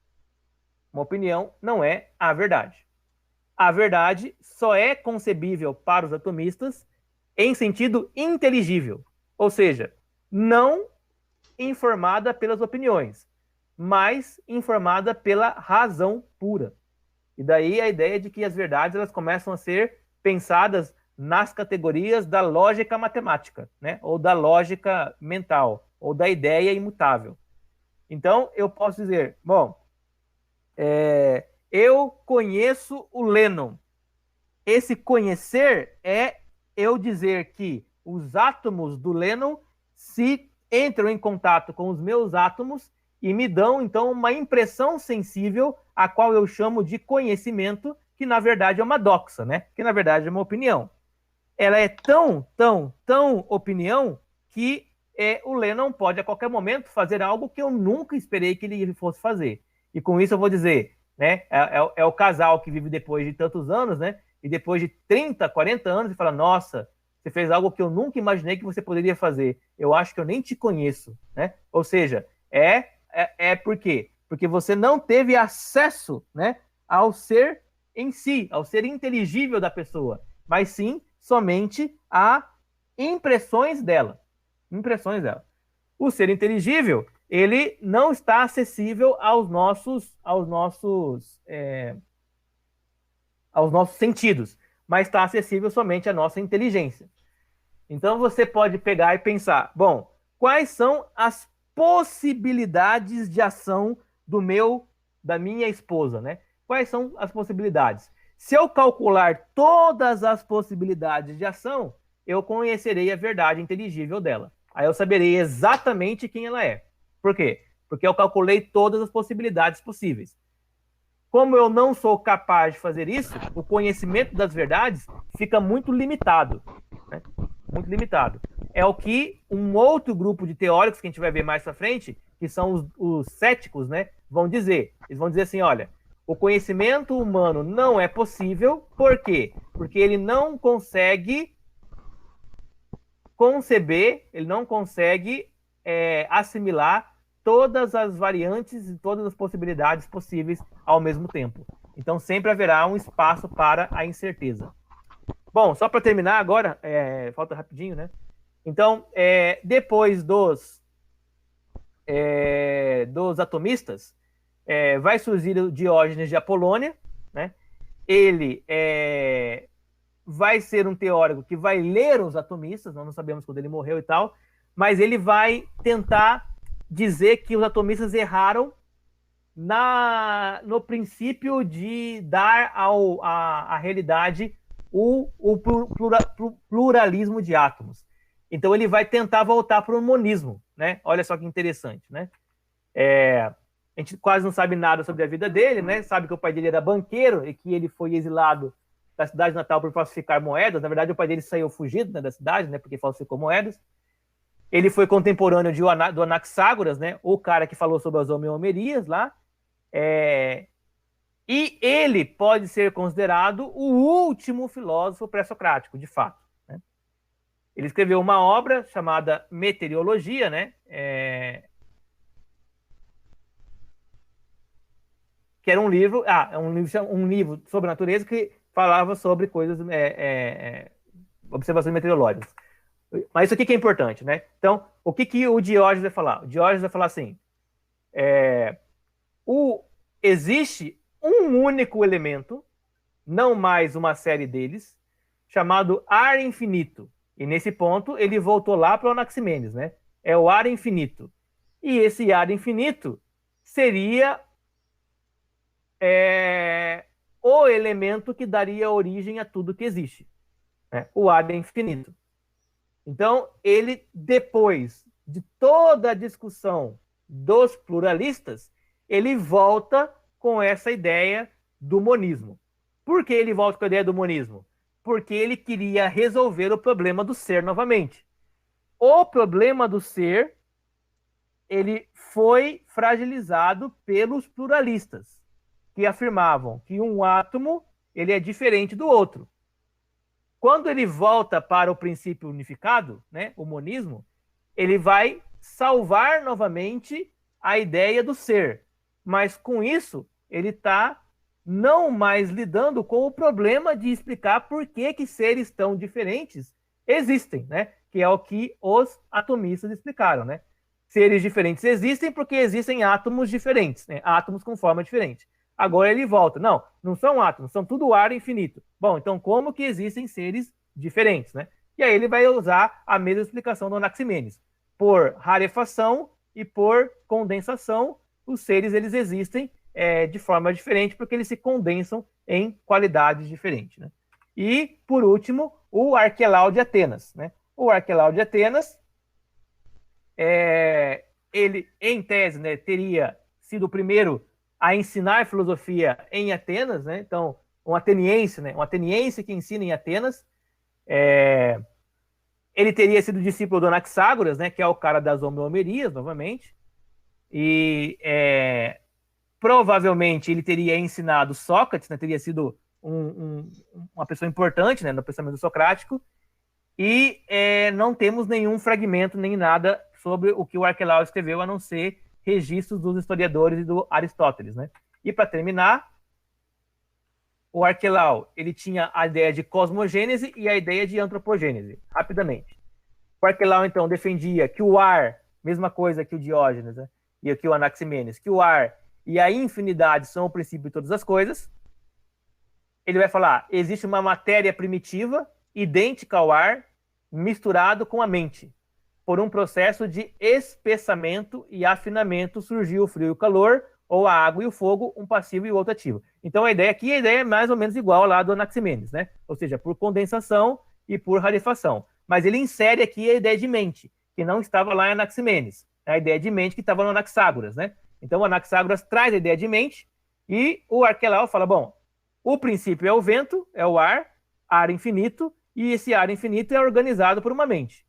B: Uma opinião não é a verdade. A verdade só é concebível para os atomistas em sentido inteligível, ou seja, não informada pelas opiniões, mas informada pela razão pura. E daí a ideia de que as verdades elas começam a ser pensadas nas categorias da lógica matemática, né? Ou da lógica mental, ou da ideia imutável. Então, eu posso dizer, bom, eu conheço o Lennon. Esse conhecer é eu dizer que os átomos do Lennon se entram em contato com os meus átomos e me dão, então, uma impressão sensível, a qual eu chamo de conhecimento, que, na verdade, é uma doxa, né? Que, na verdade, é uma opinião. Ela é tão opinião que o Lennon pode, a qualquer momento, fazer algo que eu nunca esperei que ele fosse fazer. E com isso eu vou dizer, né? É o casal que vive depois de tantos anos, né? E depois de 30, 40 anos, e fala, nossa, você fez algo que eu nunca imaginei que você poderia fazer. Eu acho que eu nem te conheço, né? Ou seja, por quê? Porque você não teve acesso, né, ao ser em si, ao ser inteligível da pessoa, mas sim somente a impressões dela. Impressões dela. O ser inteligível, ele não está acessível aos nossos sentidos, mas está acessível somente à nossa inteligência. Então você pode pegar e pensar, bom, quais são as possibilidades de ação da minha esposa, né? Quais são as possibilidades? Se eu calcular todas as possibilidades de ação, eu conhecerei a verdade inteligível dela. Aí eu saberei exatamente quem ela é. Por quê? Porque eu calculei todas as possibilidades possíveis. Como eu não sou capaz de fazer isso, o conhecimento das verdades fica muito limitado, né? Muito limitado. É o que um outro grupo de teóricos, que a gente vai ver mais pra frente, que são os céticos, né, vão dizer. Eles vão dizer assim, olha, o conhecimento humano não é possível, por quê? Porque ele não consegue conceber, ele não consegue assimilar todas as variantes e todas as possibilidades possíveis ao mesmo tempo. Então, sempre haverá um espaço para a incerteza. Bom, só para terminar agora, falta rapidinho, né? Então, depois dos atomistas, vai surgir o Diógenes de Apolônia, né? Ele vai ser um teórico que vai ler os atomistas, nós não sabemos quando ele morreu e tal, mas ele vai tentar dizer que os atomistas erraram no princípio de dar à realidade o pluralismo de átomos. Então ele vai tentar voltar para o monismo, né? Olha só que interessante, né? A gente quase não sabe nada sobre a vida dele, né? Sabe que o pai dele era banqueiro e que ele foi exilado da cidade natal por falsificar moedas. Na verdade, o pai dele saiu fugido, né, da cidade, né? Porque falsificou moedas. Ele foi contemporâneo do Anaxágoras, né? O cara que falou sobre as homeomerias lá. E ele pode ser considerado o último filósofo pré-socrático, de fato. Né? Ele escreveu uma obra chamada Meteorologia, né? Que era um livro, um livro sobre a natureza que falava sobre coisas, observações meteorológicas. Mas isso aqui que é importante, né? Então, o que o Diógenes vai falar? O Diógenes vai falar assim, existe um único elemento, não mais uma série deles, chamado ar infinito. E nesse ponto, ele voltou lá para o Anaximenes, né? É o ar infinito. E esse ar infinito seria o elemento que daria origem a tudo que existe. Né? O ar infinito. Então, ele, depois de toda a discussão dos pluralistas, ele volta com essa ideia do monismo. Por que ele volta com a ideia do monismo? Porque ele queria resolver o problema do ser novamente. O problema do ser, ele foi fragilizado pelos pluralistas, que afirmavam que um átomo ele é diferente do outro. Quando ele volta para o princípio unificado, né, o monismo, ele vai salvar novamente a ideia do ser. Mas com isso, ele está não mais lidando com o problema de explicar por que seres tão diferentes existem, né? Que é o que os atomistas explicaram, né? Seres diferentes existem porque existem átomos diferentes, né? Átomos com forma diferente. Agora ele volta. Não são átomos, são tudo ar infinito. Bom, então como que existem seres diferentes, né? E aí ele vai usar a mesma explicação do Anaximenes. Por rarefação e por condensação, os seres eles existem de forma diferente porque eles se condensam em qualidades diferentes, né? E, por último, o Arquelau de Atenas, né? O Arquelau de Atenas, ele, em tese, né, teria sido o primeiro a ensinar filosofia em Atenas, né? Então, um ateniense, né? Um ateniense que ensina em Atenas. Ele teria sido discípulo do Anaxágoras, né? Que é o cara das homeomerias, novamente. E provavelmente ele teria ensinado Sócrates, né? Teria sido uma pessoa importante, né, no pensamento socrático. E não temos nenhum fragmento, nem nada sobre o que o Arquelau escreveu, a não ser registros dos historiadores e do Aristóteles, né? E para terminar, o Arquelau, ele tinha a ideia de cosmogênese e a ideia de antropogênese, rapidamente. O Arquelau, então, defendia que o ar, mesma coisa que o Diógenes, né? E aqui o Anaximenes, que o ar e a infinidade são o princípio de todas as coisas. Ele vai falar, existe uma matéria primitiva, idêntica ao ar, misturado com a mente. Por um processo de espessamento e afinamento surgiu o frio e o calor, ou a água e o fogo, um passivo e o outro ativo. Então a ideia é mais ou menos igual lá do Anaximenes, né? Ou seja, por condensação e por rarefação. Mas ele insere aqui a ideia de mente, que não estava lá em Anaximenes. A ideia de mente que estava no Anaxágoras, né? Então o Anaxágoras traz a ideia de mente e o Arquelau fala, bom, o princípio é o vento, é o ar infinito, e esse ar infinito é organizado por uma mente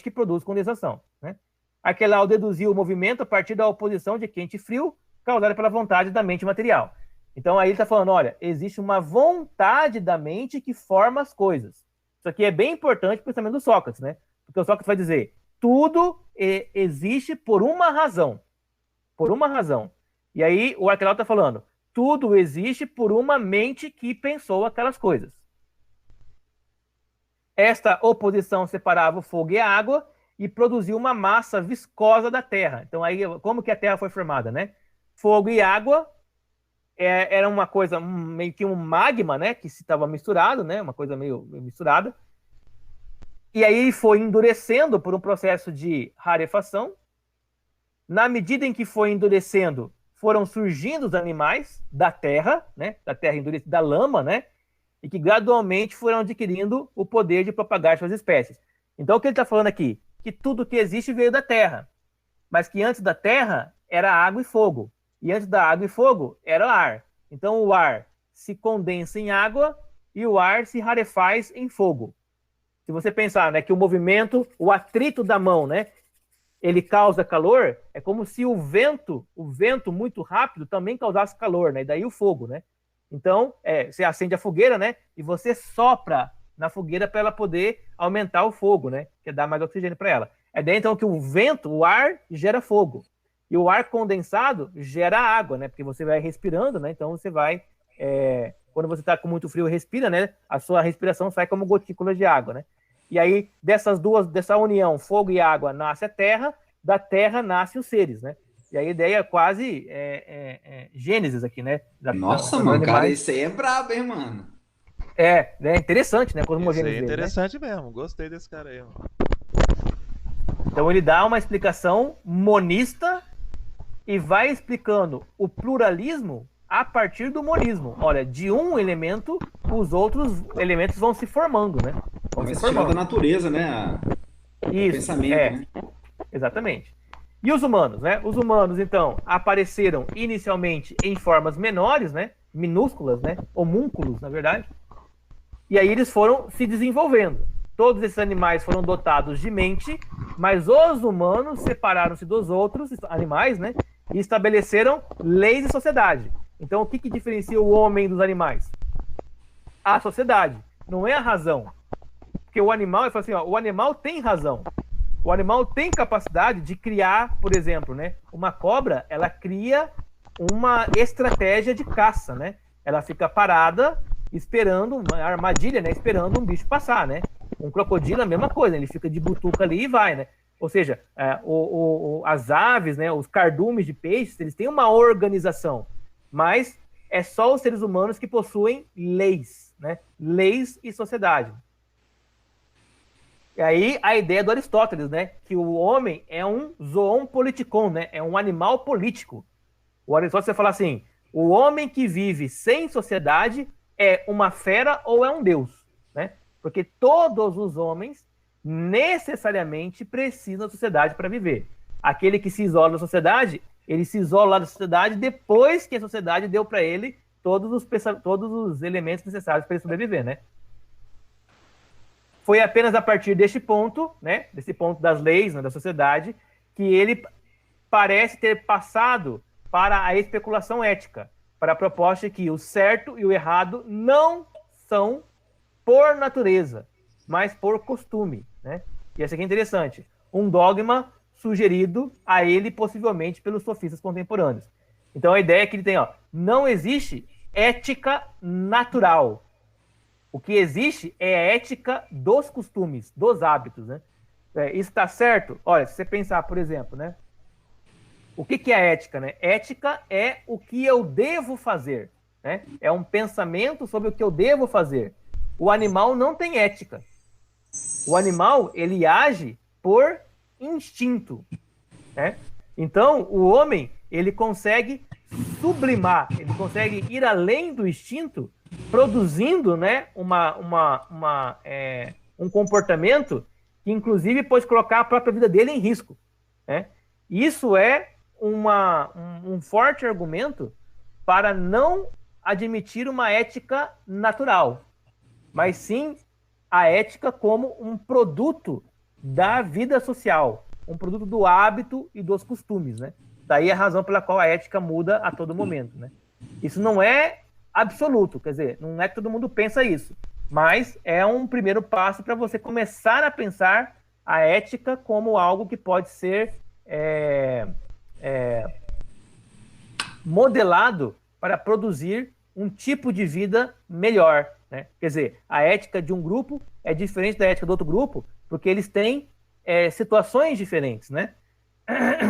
B: que produz condensação, né? Arquelau deduziu o movimento a partir da oposição de quente e frio, causada pela vontade da mente material. Então aí ele está falando, olha, existe uma vontade da mente que forma as coisas. Isso aqui é bem importante para o pensamento do Sócrates, né? Porque o Sócrates vai dizer, tudo existe por uma razão. Por uma razão. E aí o Arquelau está falando, tudo existe por uma mente que pensou aquelas coisas. Esta oposição separava o fogo e a água e produziu uma massa viscosa da Terra. Então aí, como que a Terra foi formada, né? Fogo e água era uma coisa, meio que um magma, né? Que se estava misturado, né? Uma coisa meio misturada. E aí foi endurecendo por um processo de rarefação. Na medida em que foi endurecendo, foram surgindo os animais da terra, né? Da terra endurecida, da lama, né? E que gradualmente foram adquirindo o poder de propagar suas espécies. Então o que ele está falando aqui? Que tudo que existe veio da terra. Mas que antes da terra era água e fogo. E antes da água e fogo era ar. Então o ar se condensa em água e o ar se rarefaz em fogo. se você pensar, né, que o movimento, o atrito da mão, né, ele causa calor, é como se o vento muito rápido também causasse calor, né? E daí o fogo, né? Então, você acende a fogueira, né? E você sopra na fogueira para ela poder aumentar o fogo, né? Que dá mais oxigênio para ela. É daí então que o vento, o ar, gera fogo. E o ar condensado gera água, né? Porque você vai respirando, né? Então você vai... quando você está com muito frio e respira, né? A sua respiração sai como gotículas de água, né? E aí, dessa união, fogo e água, nasce a terra, da terra nascem os seres, né? E a ideia é quase Gênesis aqui, né?
C: Nossa, mano, cara, isso aí é brabo, hein, mano?
B: É interessante, né?
A: Isso aí é
B: dele,
A: interessante,
B: né?
A: mesmo, gostei desse cara aí. Mano.
B: Então ele dá uma explicação monista e vai explicando o pluralismo a partir do monismo. Olha, de um elemento, os outros elementos vão se formando, né?
C: Vai se formando da natureza, né? O pensamento, né?
B: Exatamente. E os humanos, né? Os humanos, então, apareceram inicialmente em formas menores, né? Minúsculas, né? Homúnculos, na verdade. E aí eles foram se desenvolvendo. Todos esses animais foram dotados de mente, mas os humanos separaram-se dos outros animais, né? E estabeleceram leis de sociedade. Então, o que diferencia o homem dos animais? A sociedade, não é a razão. Porque o animal, ele fala assim, ó, o animal tem razão. O animal tem capacidade de criar, por exemplo, né? Uma cobra, ela cria uma estratégia de caça, né? Ela fica parada, esperando uma armadilha, né? Esperando um bicho passar, né? Um crocodilo, a mesma coisa, ele fica de butuca ali e vai, né? Ou seja, as aves, né? Os cardumes de peixes, eles têm uma organização, mas é só os seres humanos que possuem leis, né? Leis e sociedade. E aí a ideia do Aristóteles, né? Que o homem é um zoon politikon, né? É um animal político. O Aristóteles vai falar assim: o homem que vive sem sociedade é uma fera ou é um deus, né? Porque todos os homens necessariamente precisam da sociedade para viver. Aquele que se isola da sociedade, ele se isola da sociedade depois que a sociedade deu para ele todos os elementos necessários para ele sobreviver, né? Foi apenas a partir deste ponto, né, desse ponto das leis, né, da sociedade, que ele parece ter passado para a especulação ética, para a proposta de que o certo e o errado não são por natureza, mas por costume, né? E essa aqui é interessante. Um dogma sugerido a ele possivelmente pelos sofistas contemporâneos. Então a ideia é que ele tem, não existe ética natural. O que existe é a ética dos costumes, dos hábitos, né? Isso está certo? Olha, se você pensar, por exemplo, né? O que é a ética, né? Ética é o que eu devo fazer, né? É um pensamento sobre o que eu devo fazer. O animal não tem ética. O animal, ele age por instinto, né? Então, o homem, ele consegue sublimar, ele consegue ir além do instinto, produzindo, né, um comportamento que, inclusive, pode colocar a própria vida dele em risco, né? Isso é um forte argumento para não admitir uma ética natural, mas sim a ética como um produto da vida social, um produto do hábito e dos costumes, né? Daí a razão pela qual a ética muda a todo momento, né? Isso não é absoluto, quer dizer, não é que todo mundo pensa isso, mas é um primeiro passo para você começar a pensar a ética como algo que pode ser modelado para produzir um tipo de vida melhor, né? Quer dizer, a ética de um grupo é diferente da ética do outro grupo, porque eles têm situações diferentes, né?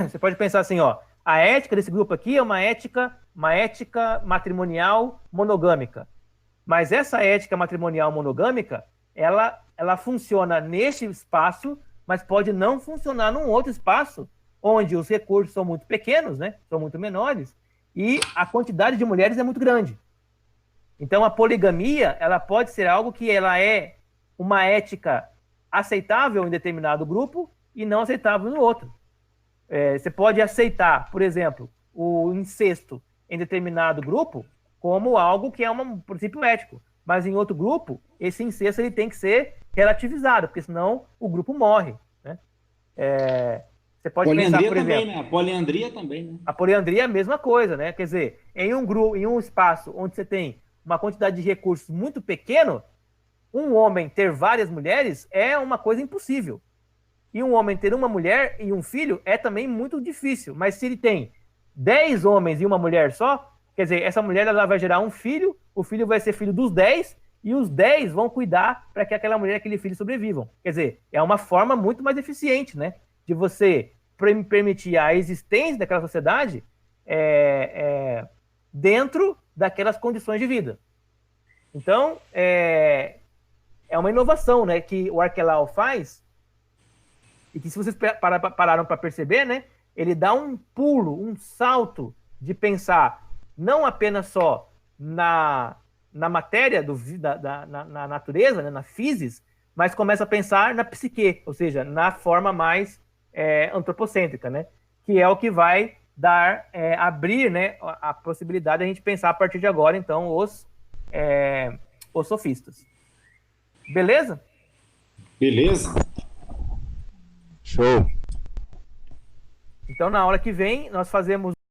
B: Você pode pensar assim, a ética desse grupo aqui é uma ética matrimonial monogâmica. Mas essa ética matrimonial monogâmica, ela funciona neste espaço, mas pode não funcionar num outro espaço, onde os recursos são muito pequenos, né? São muito menores, e a quantidade de mulheres é muito grande. Então, a poligamia, ela pode ser algo que ela é uma ética aceitável em determinado grupo e não aceitável no outro. Você pode aceitar, por exemplo, o incesto em determinado grupo como algo que é um princípio ético, mas em outro grupo, esse incesto ele tem que ser relativizada, porque senão o grupo morre, né? Você pode pensar, por exemplo,
D: né? A poliandria também, né?
B: a poliandria é a mesma coisa, né? Quer dizer, em um grupo, em um espaço onde você tem uma quantidade de recursos muito pequeno, um homem ter várias mulheres é uma coisa impossível. E um homem ter uma mulher e um filho é também muito difícil. Mas se ele tem 10 homens e uma mulher só, quer dizer, essa mulher ela vai gerar um filho, o filho vai ser filho dos 10, e os 10 vão cuidar para que aquela mulher e aquele filho sobrevivam. Quer dizer, é uma forma muito mais eficiente, né? De você permitir a existência daquela sociedade dentro daquelas condições de vida. Então, é uma inovação, né, que o Arquelau faz, e que se vocês pararam para perceber, né, ele dá um pulo, um salto de pensar não apenas só na matéria, na natureza, né, na physis, mas começa a pensar na psique, ou seja, na forma mais antropocêntrica, né, que é o que vai abrir, né, a possibilidade de a gente pensar a partir de agora, então, os sofistas. Beleza?
D: Beleza.
A: Show.
B: Então, na aula que vem, nós fazemos